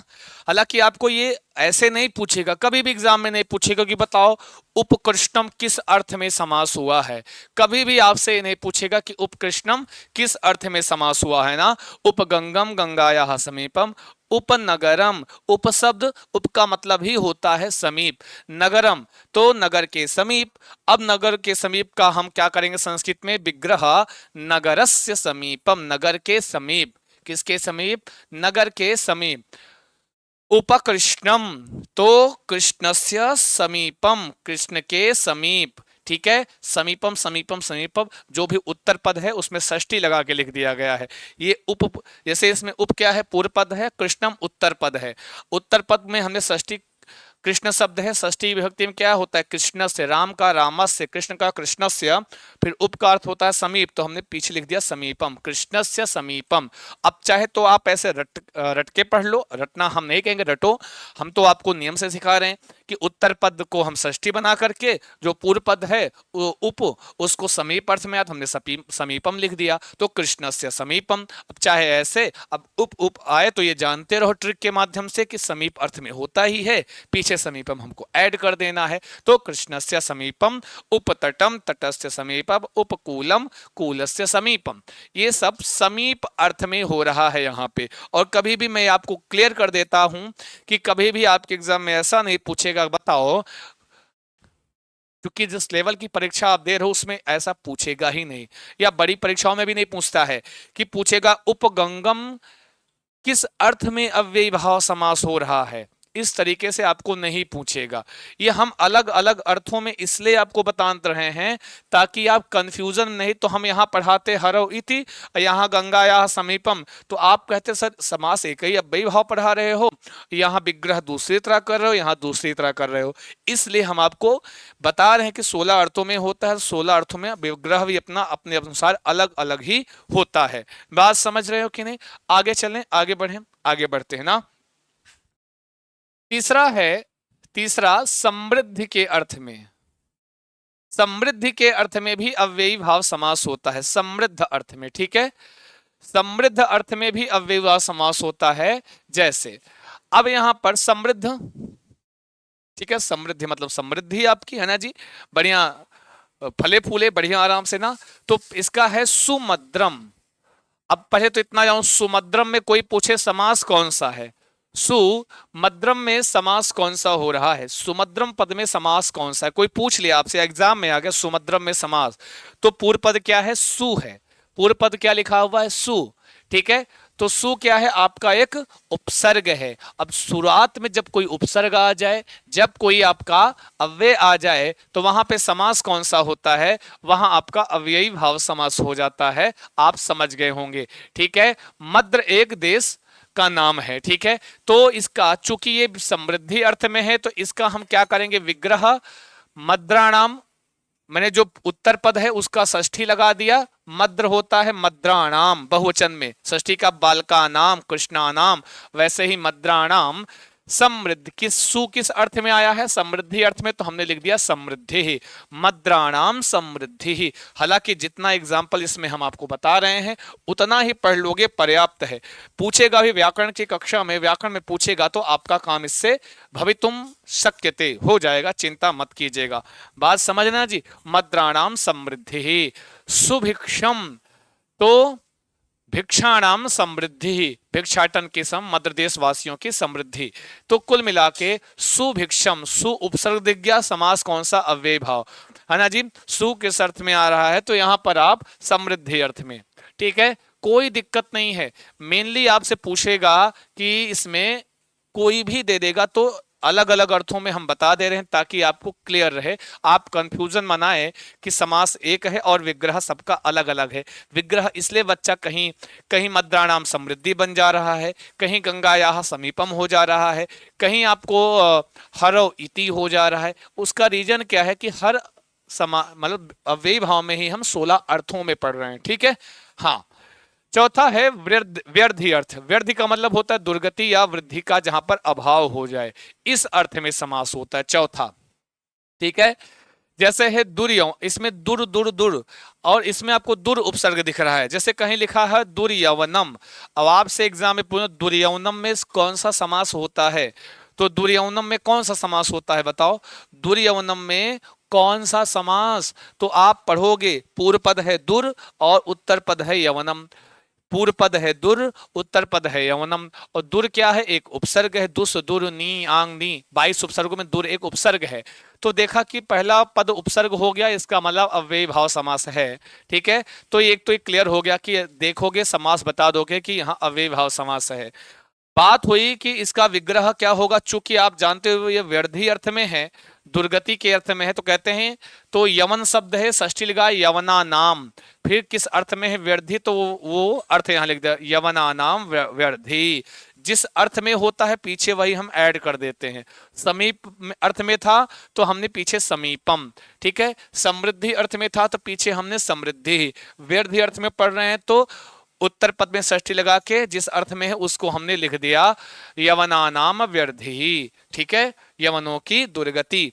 हालांकि आपको ये ऐसे नहीं पूछेगा, कभी भी एग्जाम में नहीं पूछेगा कि बताओ उपकृष्णम किस अर्थ में समास हुआ है। कभी भी आपसे ये नहीं पूछेगा कि उपकृष्णम किस अर्थ में समास हुआ है ना। उपगंगम गंगाया समीपम, उपनगरम, उपशब्द उप का मतलब ही होता है समीप, नगरम तो नगर के समीप। अब नगर के समीप का हम क्या करेंगे संस्कृत में, विग्रह नगरस्य समीपम, नगर के समीप, किसके समीप, नगर के समीप। उपकृष्णम तो कृष्णस्य समीपम, कृष्ण के समीप, ठीक है। समीपम समीपम समीपम जो भी उत्तर पद है उसमें षष्ठी लगा के लिख दिया गया है। ये उप, जैसे इसमें उप क्या है, पूर्व पद है, कृष्णम उत्तर पद है। उत्तर पद में हमने षष्ठी, कृष्ण शब्द है, षष्ठी विभक्ति में क्या होता है, कृष्ण से, राम का रामस्य, कृष्ण का कृष्णस्य, फिर उप का अर्थ होता है समीप, तो हमने पीछे लिख दिया समीपम, कृष्णस्य समीपम। अब चाहे तो आप ऐसे रट के पढ़ लो, रटना हम नहीं कहेंगे, रटो। हम तो आपको नियम से सिखा रहे हैं कि उत्तर पद को हम षष्ठी बना करके, जो पूर्व पद है उप, उसको समीप अर्थ में, हमने समीपम लिख दिया, तो कृष्णस्य समीपम। अब चाहे ऐसे, अब उप उप आए तो ये जानते रहो ट्रिक के माध्यम से कि समीप अर्थ में होता ही है, पीछे समीपम हमको ऐड कर देना है। तो कृष्णस्य समीपम, उपतटम तटस्य समीपम, उपकूलम कूलस्य समीपम, ये सब समीप अर्थ में हो रहा है यहाँ पे। और कभी भी मैं आपको क्लियर कर देता हूं कि कभी भी आपके एग्जाम में ऐसा नहीं पूछेगा, बताओ, क्योंकि जिस लेवल की परीक्षा आप दे रहे हो उसमें ऐसा पूछेगा ही नहीं, या बड़ी परीक्षाओं में भी नहीं पूछता है कि पूछेगा उपगंगम किस अर्थ में अव्ययी भाव समास हो रहा है, इस तरीके से आपको नहीं पूछेगा। ये हम अलग अलग अर्थों में इसलिए आपको बता रहे हैं ताकि आप कंफ्यूजन नहीं। तो हम यहाँ पढ़ाते हरव इति, यहाँ गंगाया समीपम, तो आप कहते सर समास एक ही अव्ययी भाव पढ़ा रहे हो, यहाँ विग्रह दूसरी तरह कर रहे हो, यहाँ दूसरी तरह कर रहे हो। इसलिए हम आपको बता रहे हैं कि 16 अर्थों में होता है, 16 अर्थों में विग्रह भी अपना अपने अनुसार अलग अलग ही होता है। बात समझ रहे हो कि नहीं। आगे चलें, आगे बढ़ें, आगे बढ़ते हैं ना। तीसरा है, तीसरा समृद्धि के अर्थ में, समृद्धि के अर्थ में भी अव्ययी भाव समास होता है, समृद्ध अर्थ में, ठीक है। समृद्ध अर्थ में भी अव्ययी भाव समास होता है। जैसे अब यहां पर समृद्ध, ठीक है, समृद्धि मतलब समृद्धि आपकी है ना जी, बढ़िया फले फूले बढ़िया आराम से ना। तो इसका है सुमद्रम। अब पहले तो इतना जाऊं, सुमद्रम में कोई पूछे समास कौन सा है, सुमद्रम में समास कौन सा हो रहा है, सुमद्रम पद में समास कौन सा है, कोई पूछ लिया आपसे एग्जाम में आ गया सुमद्रम में समास, तो पूर्व पद क्या है, सु है। पूर्व पद क्या लिखा हुआ है, सु, ठीक है। तो सु क्या है, आपका एक उपसर्ग है। अब शुरुआत में जब कोई उपसर्ग आ जाए, जब कोई आपका अव्यय आ जाए, तो वहां पे समास कौन सा होता है, वहां आपका अव्ययी भाव समास हो जाता है। आप समझ गए होंगे, ठीक है। मद्र एक देश का नाम है, ठीक है। तो इसका चूंकि ये समृद्धि अर्थ में है, तो इसका हम क्या करेंगे, विग्रह मद्राणाम, मैंने जो उत्तर पद है उसका षष्ठी लगा दिया, मद्र होता है मद्राणाम बहुवचन में, षष्ठी का बालका नाम कृष्णा नाम, वैसे ही मद्राणाम समृद्ध, किस सु किस अर्थ में आया है, समृद्धि अर्थ में, तो हमने लिख दिया समृद्धि ही, मद्राणाम समृद्धि ही। हालांकि जितना एग्जाम्पल इसमें हम आपको बता रहे हैं उतना ही पढ़ लोगे पर्याप्त है। पूछेगा भी व्याकरण की कक्षा में, व्याकरण में पूछेगा तो आपका काम इससे भवितुम शक्यते हो जाएगा, चिंता मत कीजिएगा। बात समझना जी, मद्राणाम समृद्धि ही, सुभिक्षम तो भिक्षाणाम समृद्धि, भिक्षाटन के सम मध्य देश वासियों की समृद्धि। तो कुल मिला के सुभिक्षम, सु उपसर्ग दिख गया, समास कौन सा, अव्यय भाव है ना जी। सु किस अर्थ में आ रहा है, तो यहां पर आप समृद्धि अर्थ में, ठीक है, कोई दिक्कत नहीं है। मेनली आपसे पूछेगा कि इसमें कोई भी दे देगा तो अलग अलग अर्थों में हम बता दे रहे हैं ताकि आपको क्लियर रहे, आप कंफ्यूजन मनाए कि समास एक है और विग्रह सबका अलग अलग है। विग्रह इसलिए बच्चा कहीं कहीं मद्राणाम समृद्धि बन जा रहा है, कहीं गंगायाः समीपम हो जा रहा है, कहीं आपको हरौ इति हो जा रहा है। उसका रीजन क्या है कि हर मतलब अव्ययी भाव में ही हम 16 अर्थों में पढ़ रहे हैं, ठीक है। हाँ, चौथा है व्यर्धी अर्थ। व्यर्धी का मतलब होता है दुर्गति या वृद्धि का, जहां पर अभाव हो जाए, इस अर्थ में समास होता है चौथा, ठीक है। जैसे है दुर्यव, इसमें दुर दुर दुर, और इसमें आपको दुर उपसर्ग दिख रहा है, जैसे कहीं लिखा है दुर्यवनम। अब आपसे एग्जाम में पूछे दुर्यवनम में कौन सा समास होता है, तो दुर्यवनम में कौन सा समास होता है बताओ, दुर्यवनम में कौन सा समास, तो आप पढ़ोगे पूर्व पद है दुर और उत्तर पद है यवनम। पूर्व पद है दुर, उत्तर पद है यवनम, और दुर क्या है, एक उपसर्ग है, दुस दुर नी आंग नी, 22 उपसर्गों में दुर एक उपसर्ग है। तो देखा कि पहला पद उपसर्ग हो गया, इसका मतलब अव्ययी भाव समास है, ठीक है। तो एक तो ये क्लियर हो गया कि देखोगे समास बता दोगे कि यहाँ अव्ययी भाव समास है। बात हुई कि इसका विग्रह क्या होगा, चूंकि आप जानते हो ये व्यर्धी अर्थ में है, दुर्गति के अर्थ में है, तो कहते हैं तो यवन शब्द है षष्ठी लिखा यवना नाम, फिर किस अर्थ में है व्यर्धी, तो वो अर्थ यहां लिख दिया यवना नाम व्यर्धी। जिस अर्थ में होता है पीछे वही हम ऐड कर देते हैं। समीप अर्थ में था तो हमने पीछे समीपम, ठीक है। समृद्धि अर्थ में था तो पीछे हमने समृद्धि। व्यर्धी अर्थ में पढ़ रहे हैं तो उत्तर पद में षष्ठी लगा के जिस अर्थ में है उसको हमने लिख दिया यवना नाम व्यर्धी, ठीक है। यवनों की दुर्गति।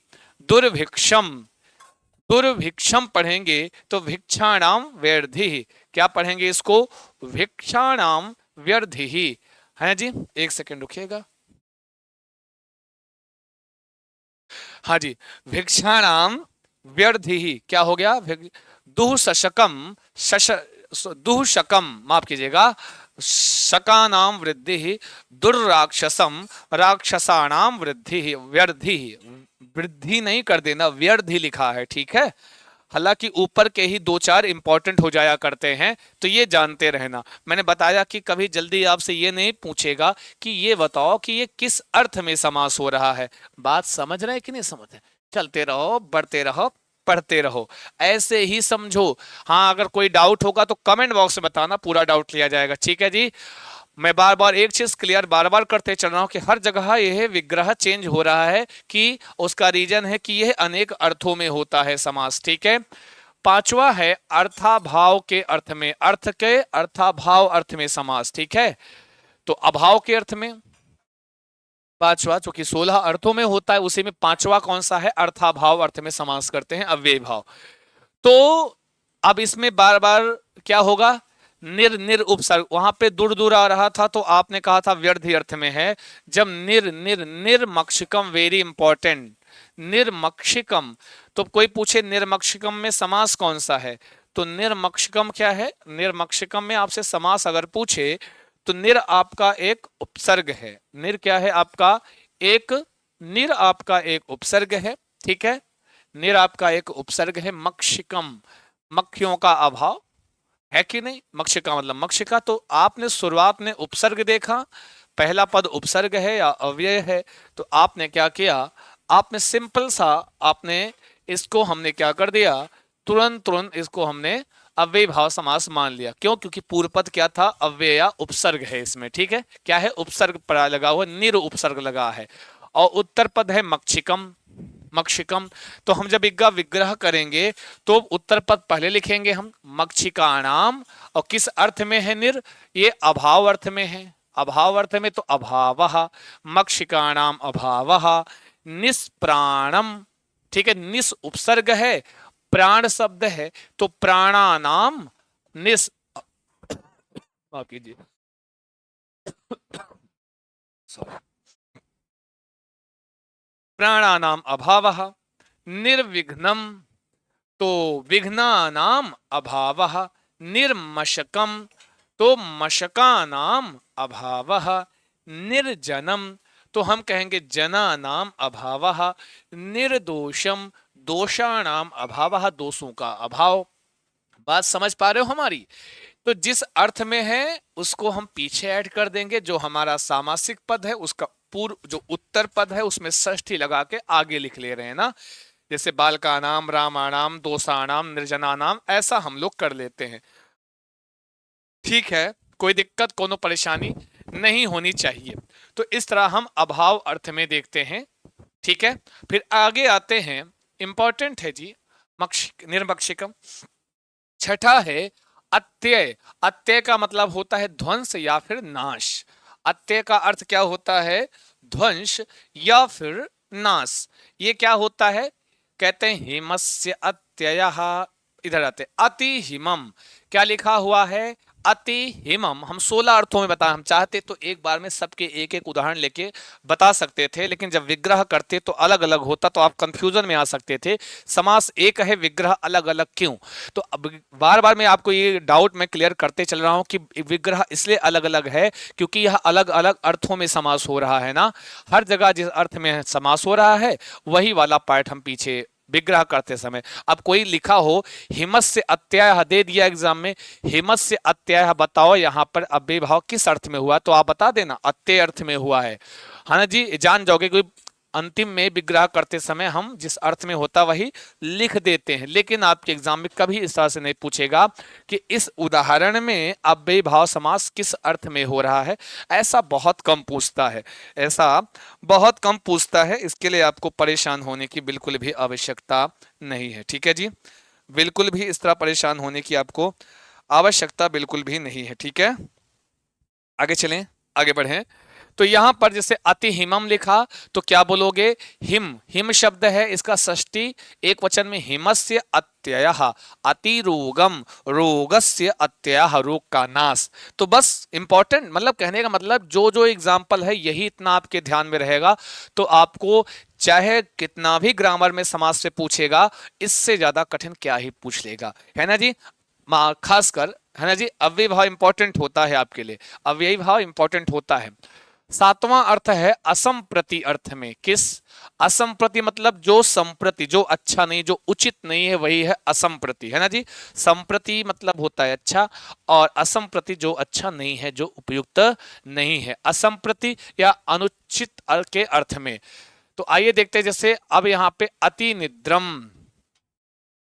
दुर्भिक्षम, दुर्भिक्षम पढ़ेंगे तो भिक्षाणाम व्यर्धि, क्या पढ़ेंगे इसको, भिक्षाणाम व्यर्धि है जी। एक सेकंड रुकिएगा, हाँ जी, भिक्षाणाम व्यर्धि क्या हो गया, दुःशकम शश दुःशकम माफ कीजिएगा, शकानाम वृद्धि, दुर्राक्षसम राक्षसाणाम वृद्धि, व्यर्धि, वृद्धि नहीं कर देना, व्यर्धि लिखा है, ठीक है। हालांकि ऊपर के ही दो चार इंपॉर्टेंट हो जाया करते हैं, तो ये जानते रहना। मैंने बताया कि कभी जल्दी आपसे ये नहीं पूछेगा कि ये बताओ कि ये किस अर्थ में समास हो रहा है। बात समझ रहे हैं कि नहीं समझ रहे, चलते रहो, बढ़ते रहो, पढ़ते रहो, ऐसे ही समझो। हाँ, अगर कोई डाउट होगा तो कमेंट बॉक्स में बताना, पूरा डाउट लिया जाएगा, ठीक है जी। मैं बार बार एक चीज क्लियर बार बार करते चल रहा हूं कि हर जगह यह विग्रह चेंज हो रहा है, कि उसका रीजन है कि यह अनेक अर्थों में होता है समास, ठीक है। पांचवा है अर्थाभाव के अर्थ में, अर्थ के अर्थाभाव अर्थ में समास, ठीक है। तो अभाव के अर्थ में पांचवा, जो कि 16 अर्थों में होता है, उसी में पांचवा कौन सा है, अर्थाभाव अर्थ में समास करते हैं, अव्यय भाव। तो अब इसमें बार बार क्या होगा, निर निर उपसर्ग, वहां पे दूर दूर आ रहा था तो आपने कहा था व्यर्धी अर्थ में है। जब निर निर निर्मक्षिकम, वेरी इंपॉर्टेंट, निर्मक्षिकम, तो कोई पूछे निर्मक्षिकम में समास कौन सा है, तो निर्मक्षिकम क्या है, निर्मक्षिकम में आपसे समास अगर पूछे तो निर आपका एक उपसर्ग है, निर क्या है आपका एक, निर आपका एक उपसर्ग है, ठीक है। निर आपका एक उपसर्ग है, मक्षिकम, मक्खियों का अभाव है कि नहीं, मक्षिका मतलब मक्षिका। तो आपने शुरुआत में उपसर्ग देखा, पहला पद उपसर्ग है या अव्यय है, तो आपने क्या किया, आपने सिंपल सा आपने इसको हमने क्या कर दिया, तुरंत तुरंत इसको हमने अव्यय भाव समास मान लिया। क्यों, क्योंकि पूर्व पद क्या था, अव्यय या उपसर्ग है इसमें, ठीक है। क्या है, उपसर्ग पर लगा हुआ, निर उपसर्ग लगा है, और उत्तर पद है मक्षिकम, मक्षिकम। तो हम जब इग्गा विग्रह करेंगे तो उत्तर पद पहले लिखेंगे हम मक्षिकाणाम, और किस अर्थ में है निर, ये अभाव अर्थ में है, अभाव अर्थ में तो अभावः, मक्षिकाणाम अभावः, निष्प्राणम, ठीक है। निस उपसर्ग है, प्राण शब्द है, तो प्राणानाम निस, माफ कीजिए, सॉरी, प्राणानाम अभावः, निर्विघ्नम, तो विघ्नानाम अभावः, निर्मशकम, तो मशकानाम अभावः, निर्जनम, तो हम कहेंगे जनानाम अभावः, निर्दोषम, दोषाणाम अभावः, दोषों का अभाव। बात समझ पा रहे हो हमारी, तो जिस अर्थ में है उसको हम पीछे ऐड कर देंगे, जो हमारा सामासिक पद है उसका पूर्व जो उत्तर पद है उसमें षष्ठी लगा के आगे लिख ले रहे हैं ना, जैसे बालकानाम, रामाणाम, दोषाणाम, निर्जनानाम, ऐसा हम लोग कर लेते हैं। ठीक है, कोई दिक्कत कोनो परेशानी नहीं होनी चाहिए। तो इस तरह हम अभाव अर्थ में देखते हैं। ठीक है, फिर आगे आते हैं, इंपॉर्टेंट है जी, निर्मक्षिकम। छठा है अत्यय। अत्यय का मतलब होता है ध्वंस या फिर नाश। अत्यय का अर्थ क्या होता है? ध्वंस या फिर नाश। ये क्या होता है? कहते हैं हिमस्य अत्ययः। इधर आते अति हिमम, क्या लिखा हुआ है? अति हिमम। हम 16 अर्थों में बता, हम चाहते तो एक बार में सबके एक एक उदाहरण लेके बता सकते थे, लेकिन जब विग्रह करते तो अलग अलग होता, तो आप कंफ्यूजन में आ सकते थे। समास एक है, विग्रह अलग अलग क्यों? तो अब बार बार मैं आपको ये डाउट में क्लियर करते चल रहा हूं कि विग्रह इसलिए अलग अलग है क्योंकि यह अलग अलग अर्थों में समास हो रहा है ना। हर जगह जिस अर्थ में समास हो रहा है वही वाला पार्ट हम पीछे विग्रह करते समय। अब कोई लिखा हो हिमस्य अत्यय, दे दिया एग्जाम में, हिमस्य अत्यय बताओ यहां पर अव्ययभाव किस अर्थ में हुआ, तो आप बता देना अत्यय अर्थ में हुआ है ना जी, जान जाओगे। कोई अंतिम में विग्रह करते समय हम जिस अर्थ में होता वही लिख देते हैं, लेकिन आपके एग्जाम में कभी इस तरह से नहीं पूछेगा कि इस उदाहरण में अव्ययभाव समास किस अर्थ में हो रहा है। ऐसा बहुत कम पूछता है, ऐसा बहुत कम पूछता है। इसके लिए आपको परेशान होने की बिल्कुल भी आवश्यकता नहीं है। ठीक है जी, बिल्कुल भी इस तरह परेशान होने की आपको आवश्यकता बिल्कुल भी नहीं है। ठीक है, आगे चलें, आगे बढ़ें। तो यहां पर जैसे अति हिमम लिखा तो क्या बोलोगे? हिम, हिम शब्द है, इसका षष्ठी एक वचन में हिमस्य अत्ययः, अति रोगम, रोगस्य अत्ययः, रोग का नाश। तो बस इंपॉर्टेंट मतलब कहने का मतलब जो जो एग्जाम्पल है यही इतना आपके ध्यान में रहेगा, तो आपको चाहे कितना भी ग्रामर में समास से पूछेगा, इससे ज्यादा कठिन क्या ही पूछ लेगा, है ना जी। खासकर है ना जी, अव्यय भाव इंपॉर्टेंट होता है आपके लिए, अव्ययी भाव इंपॉर्टेंट होता है। सातवां अर्थ है असंप्रति अर्थ में। किस? असंप्रति मतलब जो संप्रति, जो अच्छा नहीं, जो उचित नहीं है, वही है असंप्रति, है ना जी। संप्रति मतलब होता है अच्छा, और असंप्रति जो अच्छा नहीं है, जो उपयुक्त नहीं है, असंप्रति या अनुचित के अर्थ में। तो आइए देखते हैं, जैसे अब यहां पे अति निद्रम,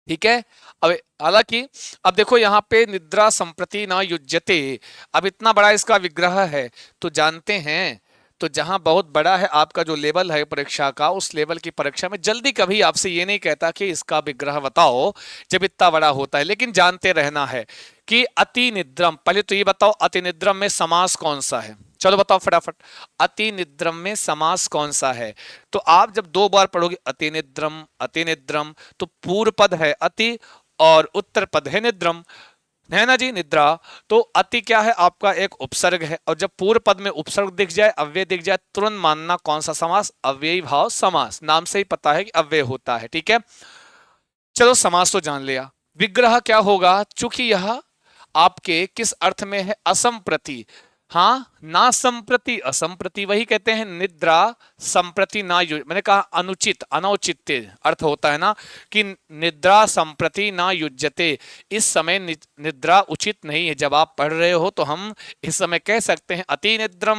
ठीक है। अब हालांकि अब देखो यहाँ पे निद्रा संप्रति न युज्यते, अब इतना बड़ा इसका विग्रह है तो जानते हैं, तो जहां बहुत बड़ा है आपका जो लेवल है परीक्षा का, उस लेवल की परीक्षा में जल्दी कभी आपसे ये नहीं कहता कि इसका विग्रह बताओ जब इतना बड़ा होता है, लेकिन जानते रहना है कि अति निद्रम। पहले तो ये बताओ अति निद्रम में समास कौन सा है, चलो बताओ फटाफट, अति निद्रम में समास कौन सा है? तो आप जब दो बार पढ़ोगे अति निद्रम, अति निद्रम, तो पूर्व पद है अति और उत्तर पद है निद्रम, है ना जी, निद्रा। तो अति क्या है? आपका एक उपसर्ग है, और जब पूर्व पद में उपसर्ग दिख जाए, अव्यय दिख जाए, तुरंत मानना कौन सा समास? अव्ययी भाव समास। नाम से ही पता है कि अव्यय होता है। ठीक है, चलो समास तो जान लिया। विग्रह क्या होगा? चूंकि यह आपके किस अर्थ में है? असंप्रति। हाँ, ना संप्रति, असंप्रति, वही कहते हैं निद्रा संप्रति ना मैंने कहा अनुचित, अनौचित्य अर्थ होता है ना, कि निद्रा संप्रति ना युज्यते, इस समय निद्रा उचित नहीं है। जब आप पढ़ रहे हो तो हम इस समय कह सकते हैं अति निद्रम,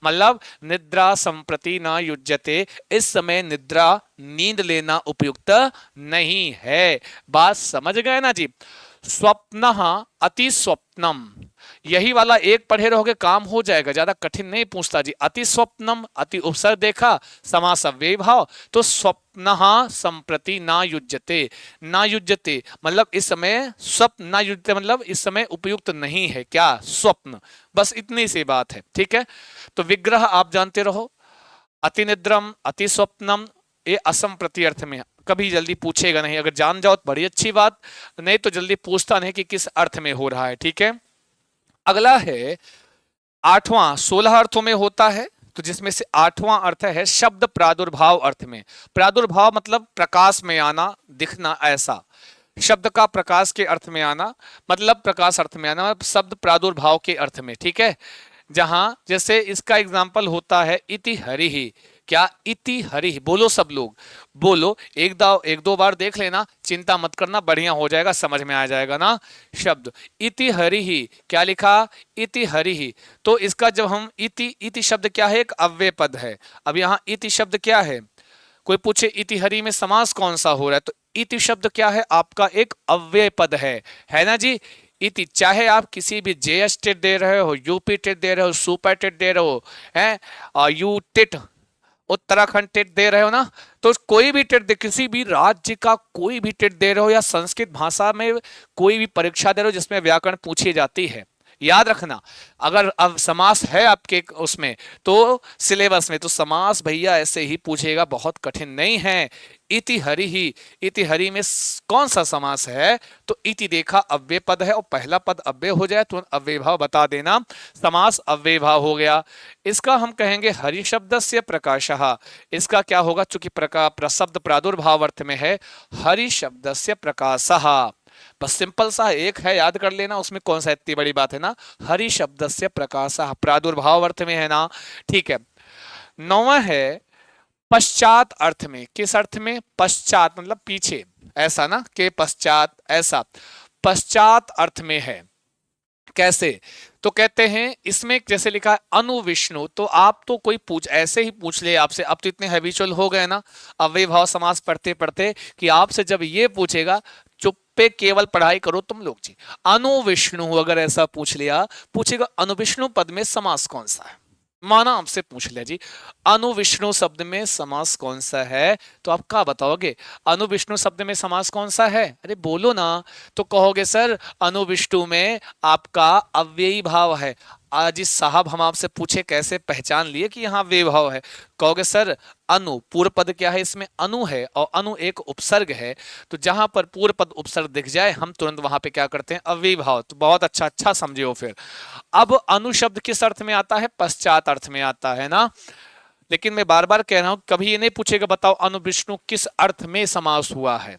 मतलब निद्रा संप्रति ना युज्यते, इस समय निद्रा, नींद लेना उपयुक्त नहीं है। बात समझ गए ना जी। स्वप्न, अति स्वप्नम, यही वाला एक पढ़े रहोगे काम हो जाएगा, ज्यादा कठिन नहीं पूछता जी। अति स्वप्नम, अति उपसर्ग देखा, समास अव्ययी भाव, तो स्वप्न संप्रति ना युज्यते, ना युज्यते मतलब इस समय स्वप्न, ना युज्यते मतलब इस समय उपयुक्त नहीं है, क्या? स्वप्न। बस इतनी सी बात है। ठीक है, तो विग्रह आप जानते रहो, अति निद्रम, अति स्वप्नम, ये असंप्रति अर्थ में कभी जल्दी पूछेगा नहीं। अगर जान जाओ तो बड़ी अच्छी बात, नहीं तो जल्दी पूछता नहीं कि किस अर्थ में हो रहा है। ठीक है, अगला है आठवां, 16 अर्थों में होता है, तो जिसमें से आठवां अर्थ है शब्द प्रादुर्भाव अर्थ में। प्रादुर्भाव मतलब प्रकाश में आना, दिखना, ऐसा। शब्द का प्रकाश के अर्थ में आना मतलब प्रकाश अर्थ में आना, शब्द प्रादुर्भाव के अर्थ में। ठीक है, जहां जैसे इसका एग्जाम्पल होता है इति हरि ही, क्या? इति हरि, बोलो सब लोग, बोलो। एक दो बार देख लेना, चिंता मत करना, बढ़िया हो जाएगा, समझ में आ जाएगा ना। शब्द इति हरि ही, क्या लिखा? इति हरि ही। तो इसका जब हम इति, इति शब्द क्या है? एक अव्यय पद है। अब यहाँ इति शब्द क्या है? कोई पूछे इति हरि में समास कौन सा हो रहा है, तो इति शब्द क्या है? आपका एक अव्यय पद है ना जी। इति, चाहे आप किसी भी जेएस टेट दे रहे हो, यूपी टेट दे रहे हो, सुपर टेट दे रहे हो, हैं, यू टेट, उत्तराखंड टेट दे रहे हो ना, तो कोई भी टेट दे, किसी भी राज्य का कोई भी टेट दे रहे हो, या संस्कृत भाषा में कोई भी परीक्षा दे रहे हो जिसमें व्याकरण पूछी जाती है, याद रखना। अगर अब समास है आपके उसमें, तो सिलेबस में, तो समास भैया ऐसे ही पूछेगा, बहुत कठिन नहीं है। इति हरि ही, इति हरि में कौन सा समास है? तो इति देखा, अव्यय पद है, और पहला पद अव्यय हो जाए तो अव्यय भाव बता देना, समास अव्यय भाव हो गया। इसका हम कहेंगे हरि शब्दस्य प्रकाशः। इसका क्या होगा? चूंकि शब्द प्रादुर्भाव अर्थ में है, हरि शब्दस्य प्रकाशः। बस सिंपल सा एक है, याद कर लेना, उसमें कौन सा इतनी बड़ी बात है ना। हरि शब्दस्य प्रकाशः, प्रादुर्भाव अर्थ में है ना, ठीक है। नौवां है पश्चात अर्थ में। किस अर्थ में? पश्चात मतलब पीछे, ऐसा ना, के पश्चात, ऐसा पश्चात अर्थ में है। कैसे? तो कहते हैं इसमें जैसे लिखा है अनुविष्णु, तो आप तो कोई पूछ ऐसे ही पूछ ले आपसे, अब तो इतने हैबिचुअल हो गए ना अव्यय भाव समास पढ़ते पढ़ते, कि आपसे जब ये पूछेगा, चुप पे केवल पढ़ाई करो तुम लोग जी। अनुविष्णु अगर ऐसा पूछ लिया, पूछेगा अनुविष्णु पद में समास कौन सा है, माना आपसे पूछ लिया जी अनुविष्णु शब्द में समास कौन सा है, तो आप क्या बताओगे? अनुविष्णु शब्द में समास कौन सा है? अरे बोलो ना। तो कहोगे सर अनुविष्णु में आपका अव्ययी भाव है। आज इस साहब हम आपसे पूछे कैसे पहचान लिए कि यहाँ अव्ययी भाव है? कहोगे सर अनु, पूर्व पद क्या है? इसमें अनु है, और अनु एक उपसर्ग है, तो जहां पर पूर्व पद उपसर्ग दिख जाए हम तुरंत वहां पे क्या करते हैं? अव्ययी भाव। तो बहुत अच्छा, अच्छा समझे हो फिर। अब अनु शब्द किस अर्थ में आता है? पश्चात अर्थ में आता है ना। लेकिन मैं बार बार कह रहा हूं, कभी ये नहीं पूछेगा बताओ अनुविष्णु किस अर्थ में समास हुआ है।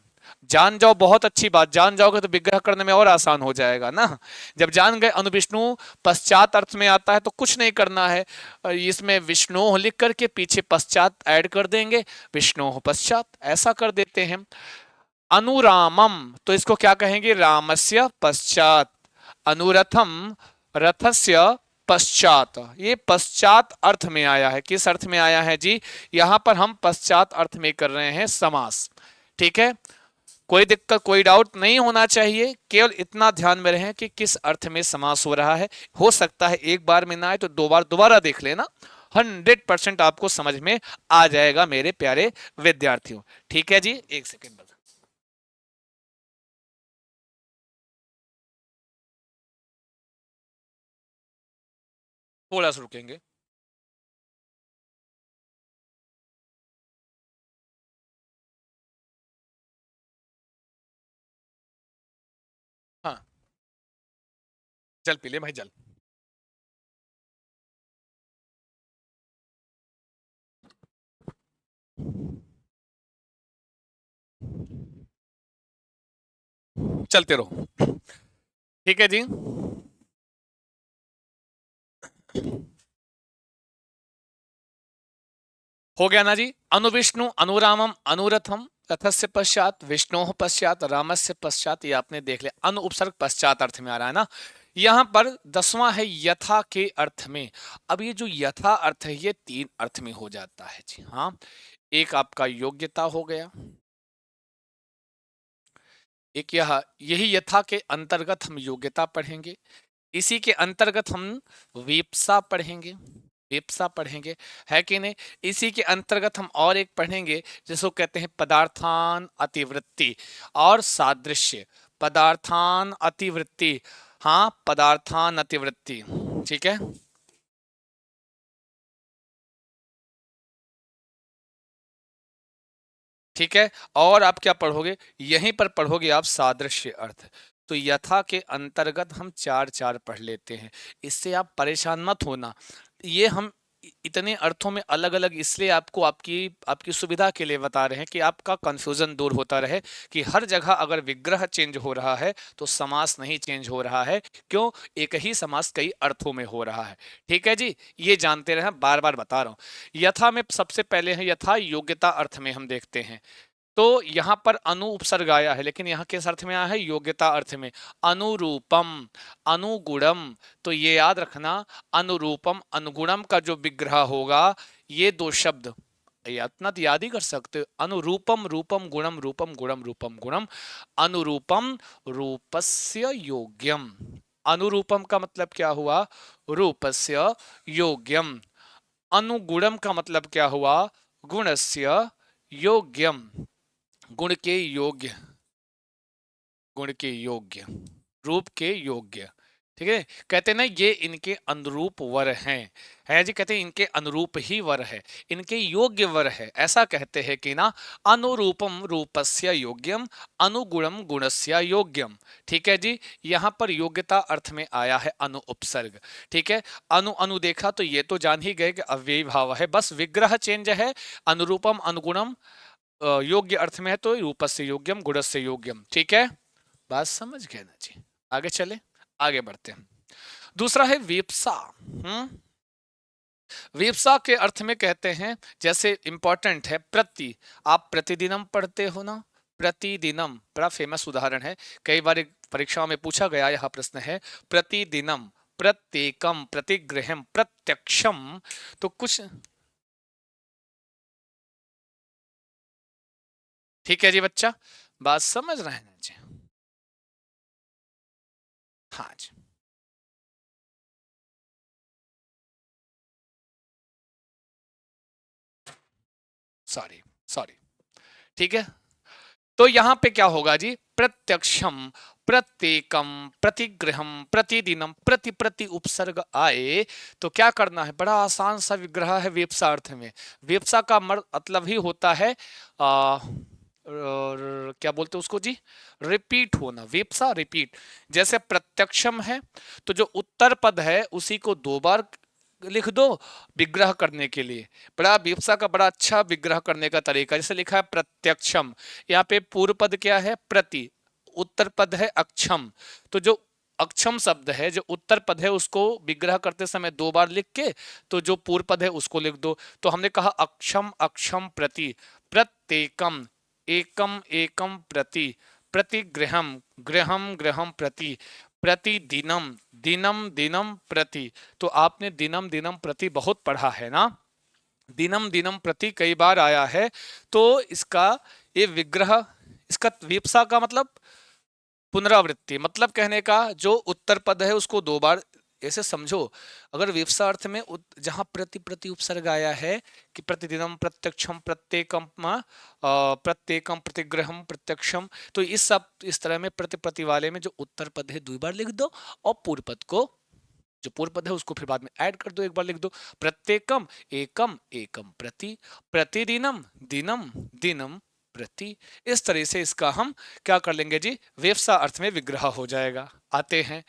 जान जाओ, बहुत अच्छी बात, जान जाओगे तो विग्रह करने में और आसान हो जाएगा ना। जब जान गए अनुविष्णु पश्चात अर्थ में आता है, तो कुछ नहीं करना है, इसमें विष्णु लिख करके पीछे पश्चात ऐड कर देंगे, विष्णु पश्चात ऐसा कर देते हैं। अनुरामम, तो इसको क्या कहेंगे? रामस्य पश्चात। अनुरथम, रथस्य पश्चात। ये पश्चात अर्थ में आया है। किस अर्थ में आया है जी? यहां पर हम पश्चात अर्थ में कर रहे हैं समास, ठीक है। कोई दिक्कत, कोई डाउट नहीं होना चाहिए, केवल इतना ध्यान में रहे कि किस अर्थ में समास हो रहा है। हो सकता है एक बार में ना आए तो दो बार दोबारा देख लेना, 100% आपको समझ में आ जाएगा मेरे प्यारे विद्यार्थियों। ठीक है जी, एक सेकेंड बस, थोड़ा सा रुकेंगे। हाँ, जल पी ले भाई, जल। चलते रहो, ठीक है जी। हो गया ना जी। अनुविष्णु, अनुरामम, अनुरथम, रथस्य पश्चात, विष्णु पश्चात, रामस्य पश्चात, ये आपने देख लिया। अनु उपसर्ग पश्चात अर्थ में आ रहा है ना। यहां पर 10वां है यथा के अर्थ में। अब ये जो यथा अर्थ है, ये 3 अर्थ में हो जाता है जी। हाँ, एक आपका योग्यता हो गया, एक यह, यही यथा के अंतर्गत हम योग्यता पढ़ेंगे, इसी के अंतर्गत हम वीप्सा पढ़ेंगे, वीप्सा पढ़ेंगे, है कि नहीं। इसी के अंतर्गत हम और एक पढ़ेंगे जिसको कहते हैं पदार्थान अतिवृत्ति और सादृश्य। पदार्थान अतिवृत्ति, हाँ, पदार्थान अतिवृत्ति, ठीक है। ठीक है, और आप क्या पढ़ोगे? यहीं पर पढ़ोगे आप सादृश्य अर्थ। तो यथा के अंतर्गत हम चार चार पढ़ लेते हैं, इससे आप परेशान मत होना। ये हम इतने अर्थों में अलग अलग इसलिए आपको आपकी आपकी सुविधा के लिए बता रहे हैं कि आपका कंफ्यूजन दूर होता रहे कि हर जगह अगर विग्रह चेंज हो रहा है तो समास नहीं चेंज हो रहा है। क्यों? एक ही समास कई अर्थों में हो रहा है। ठीक है जी, ये जानते रहे, बार बार बता रहा हूं। यथा में सबसे पहले है यथा, योग्यता अर्थ में हम देखते हैं। तो यहां पर अनु उपसर्ग आया है, लेकिन यहां किस अर्थ में आया है? योग्यता अर्थ में। अनुरूपम, अनुगुणम, तो ये याद रखना, अनुरूपम अनुगुणम का जो विग्रह होगा, ये दो शब्द इतना तो याद ही कर सकते हो। अनुरूपम रूपम गुणम रूपम गुणम रूपम गुणम, अनुरूपम रूपस्य योग्यम। अनुरूपम का मतलब क्या हुआ? रूपस्य योग्यम। अनुगुणम का मतलब क्या हुआ? गुणस्य योग्यम। गुण के योग्य, गुण के योग्य, रूप के योग्य। ठीक है, कहते हैं ना ये इनके अनुरूप वर हैं। है जी, कहते हैं इनके अनुरूप ही वर है, इनके योग्य वर है, ऐसा कहते हैं कि ना। अनुरूपम रूपस्य योग्यम, अनुगुणम गुणस्य योग्यम। ठीक है जी, यहाँ पर योग्यता अर्थ में आया है अनु उपसर्ग। ठीक है, अनु अनु देखा तो ये तो जान ही गए कि अव्ययी भाव है, बस विग्रह चेंज है। अनुरूपम अनुगुणम योग्य अर्थ में है तो रूपस्य योग्यम गुणस्य योग्यम। ठीक है, बात समझ गए ना जी? आगे चले, आगे बढ़ते हैं। दूसरा है वीप्सा। वीप्सा के अर्थ में कहते हैं, जैसे इंपॉर्टेंट है प्रति, आप प्रतिदिनम पढ़ते हो ना, प्रतिदिनम बड़ा फेमस उदाहरण है, कई बार परीक्षाओं में पूछा गया यह प्रश्न है। प्रतिदिनम, प्रत्येकम, प्रतिगृहम, प्रत्यक्षम, तो कुछ। ठीक है जी बच्चा, बात समझ रहे हैं जी? हाँ जी, सॉरी सॉरी। ठीक है, तो यहां पे क्या होगा जी? प्रत्यक्षम, प्रत्येकम, प्रतिग्रहम, प्रतिदिनम, प्रति प्रति उपसर्ग आए तो क्या करना है? बड़ा आसान सा विग्रह है वेप्सा अर्थ में। वेप्सा का मतलब ही होता है क्या बोलते हैं उसको जी? रिपीट होना, वेप्सा रिपीट। जैसे प्रत्यक्षम है तो जो उत्तर पद है उसी को दो बार लिख दो विग्रह करने के लिए। बड़ा विप्सा का बड़ा अच्छा विग्रह करने का तरीका, जैसे लिखा है प्रत्यक्षम, यहाँ पे पूर्व पद क्या है? प्रति, उत्तर पद है अक्षम। तो जो अक्षम शब्द है, जो उत्तर पद है, उसको विग्रह करते समय दो बार लिख के तो जो पूर्व पद है उसको लिख दो। तो हमने कहा अक्षम अक्षम प्रति, प्रत्येकम, एकम एकम प्रति, प्रतिगृहम, गृहम गृहम प्रति, प्रतिदिनम, दिनम दिनम प्रति। तो आपने दिनम दिनम प्रति बहुत पढ़ा है ना, दिनम दिनम प्रति कई बार आया है। तो इसका ये विग्रह, इसका विप्सा का मतलब पुनरावृत्ति, मतलब कहने का जो उत्तर पद है उसको दो बार, ऐसे समझो। अगर विप्सा अर्थ में जहां प्रति प्रति उपसर्ग आया है कि प्रतिदिनम प्रत्यक्षम प्रत्येकम प्रत्येकम प्रतिग्रहम प्रत्यक्षम, तो इस सब इस तरह में प्रति प्रति वाले में जो उत्तर पद है दो बार लिख दो, और पूर्व पद को, जो पूर्व पद है उसको फिर बाद में ऐड कर दो, एक बार लिख दो। प्रत्येकम एकम एकम प्रति, प्रतिदिनम दिनम दिनम प्रति। इस तरह से इसका हम क्या कर लेंगे जी? वेवसा अर्थ में विग्रह हो जाएगा। आते हैं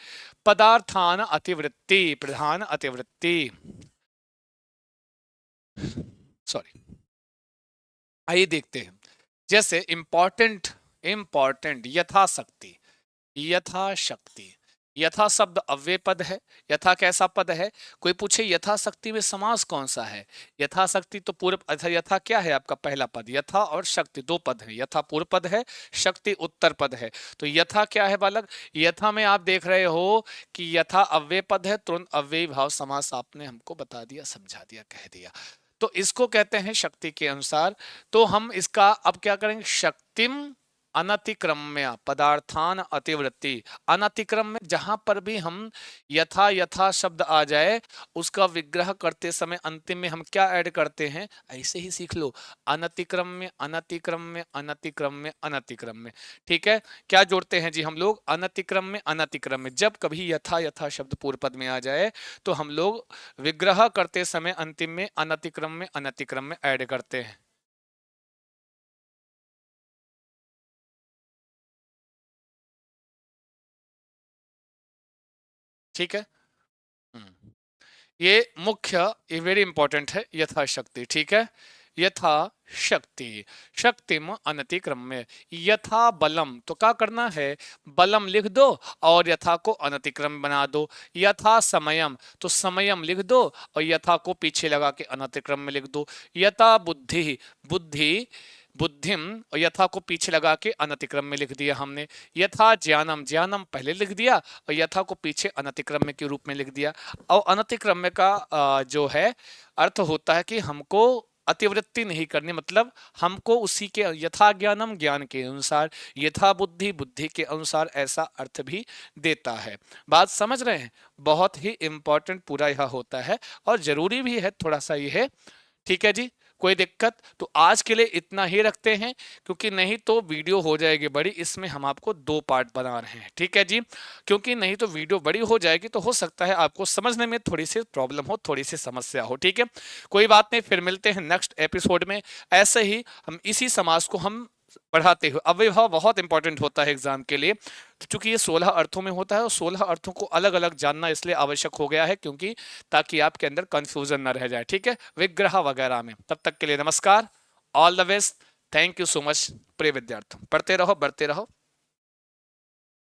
पदार्थान अतिवृत्ति, प्रधान अतिवृत्ति, सॉरी, आइए देखते हैं। जैसे इंपॉर्टेंट, इंपॉर्टेंट यथाशक्ति, यथाशक्ति, यथा शब्द अव्यय पद है। यथा कैसा पद है? कोई पूछे यथाशक्ति में समास कौन सा है? यथाशक्ति तो पूर्व, अच्छा यथा क्या है आपका? पहला पद। यथा और शक्ति दो पद है, यथा पूर्व पद है, शक्ति उत्तर पद है। तो यथा क्या है बालक? यथा में आप देख रहे हो कि यथा अव्यय पद है, तुरंत अव्ययी भाव समास आपने हमको बता दिया, समझा दिया, कह दिया। तो इसको कहते हैं शक्ति के अनुसार। तो हम इसका अब क्या करेंगे? शक्तिम अनतिक्रम्य पदार्थान अतिवृत्ति। अनतिक्रम्य, जहां पर भी हम यथा यथा शब्द आ जाए उसका विग्रह करते समय अंतिम में हम क्या ऐड करते हैं? ऐसे ही सीख लो, अनतिक्रम्य अनतिक्रम्य अनतिक्रम्य अनतिक्रम्य। ठीक है, क्या जोड़ते हैं जी हम लोग? अनतिक्रम्य अनतिक्रम्य। जब कभी यथा यथा शब्द पूर्व पद में आ जाए तो हम लोग विग्रह करते समय अंतिम में अनतिक्रम्य अनतिक्रम्य ऐड करते हैं। ठीक है। हम्म। ये मुख्य, ये वेरी इंपॉर्टेंट है, यथाशक्ति। ठीक है, यथा शक्ति, शक्तिम अनतिक्रम्य, यथा बलम, तो क्या करना है, बलम लिख दो और यथा को अनतिक्रम बना दो। यथा समयम, तो समयम लिख दो और यथा को पीछे लगा के अनतिक्रम में लिख दो। यथा बुद्धि, बुद्धि बुद्धिम और यथा को पीछे लगा के अनतिक्रम में लिख दिया हमने। यथा ज्ञानम, ज्ञानम पहले लिख दिया और यथा को पीछे अनतिक्रम्य के रूप में लिख दिया। और अनतिक्रम्य का जो है अर्थ होता है कि हमको अतिवृत्ति नहीं करनी, मतलब हमको उसी के यथा ज्ञानम, ज्ञान के अनुसार, यथा बुद्धि, बुद्धि के अनुसार, ऐसा अर्थ भी देता है। बात समझ रहे हैं? बहुत ही इंपॉर्टेंट पूरा यह होता है और जरूरी भी है थोड़ा सा ये है। ठीक है जी, कोई दिक्कत? तो आज के लिए इतना ही रखते हैं, क्योंकि नहीं तो वीडियो हो जाएगी बड़ी, इसमें हम आपको 2 पार्ट बना रहे हैं। ठीक है जी, क्योंकि नहीं तो वीडियो बड़ी हो जाएगी तो हो सकता है आपको समझने में थोड़ी सी प्रॉब्लम हो, थोड़ी सी समस्या हो। ठीक है, कोई बात नहीं, फिर मिलते हैं नेक्स्ट एपिसोड में। ऐसे ही हम इसी समाज को हम बढ़ाते हुए, अव्ययभाव बहुत इंपॉर्टेंट होता है एग्जाम के लिए, तो चूंकि ये 16 अर्थों में होता है और 16 अर्थों को अलग अलग जानना इसलिए आवश्यक हो गया है, क्योंकि ताकि आपके अंदर कंफ्यूजन ना रह जाए। ठीक है, विग्रह वगैरह में। तब तक के लिए नमस्कार, all the best, thank you so much. प्रिय विद्यार्थी, पढ़ते रहो, बढ़ते रहो।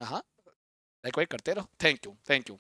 हाँ, लाइक करते रहो। Thank you, thank you.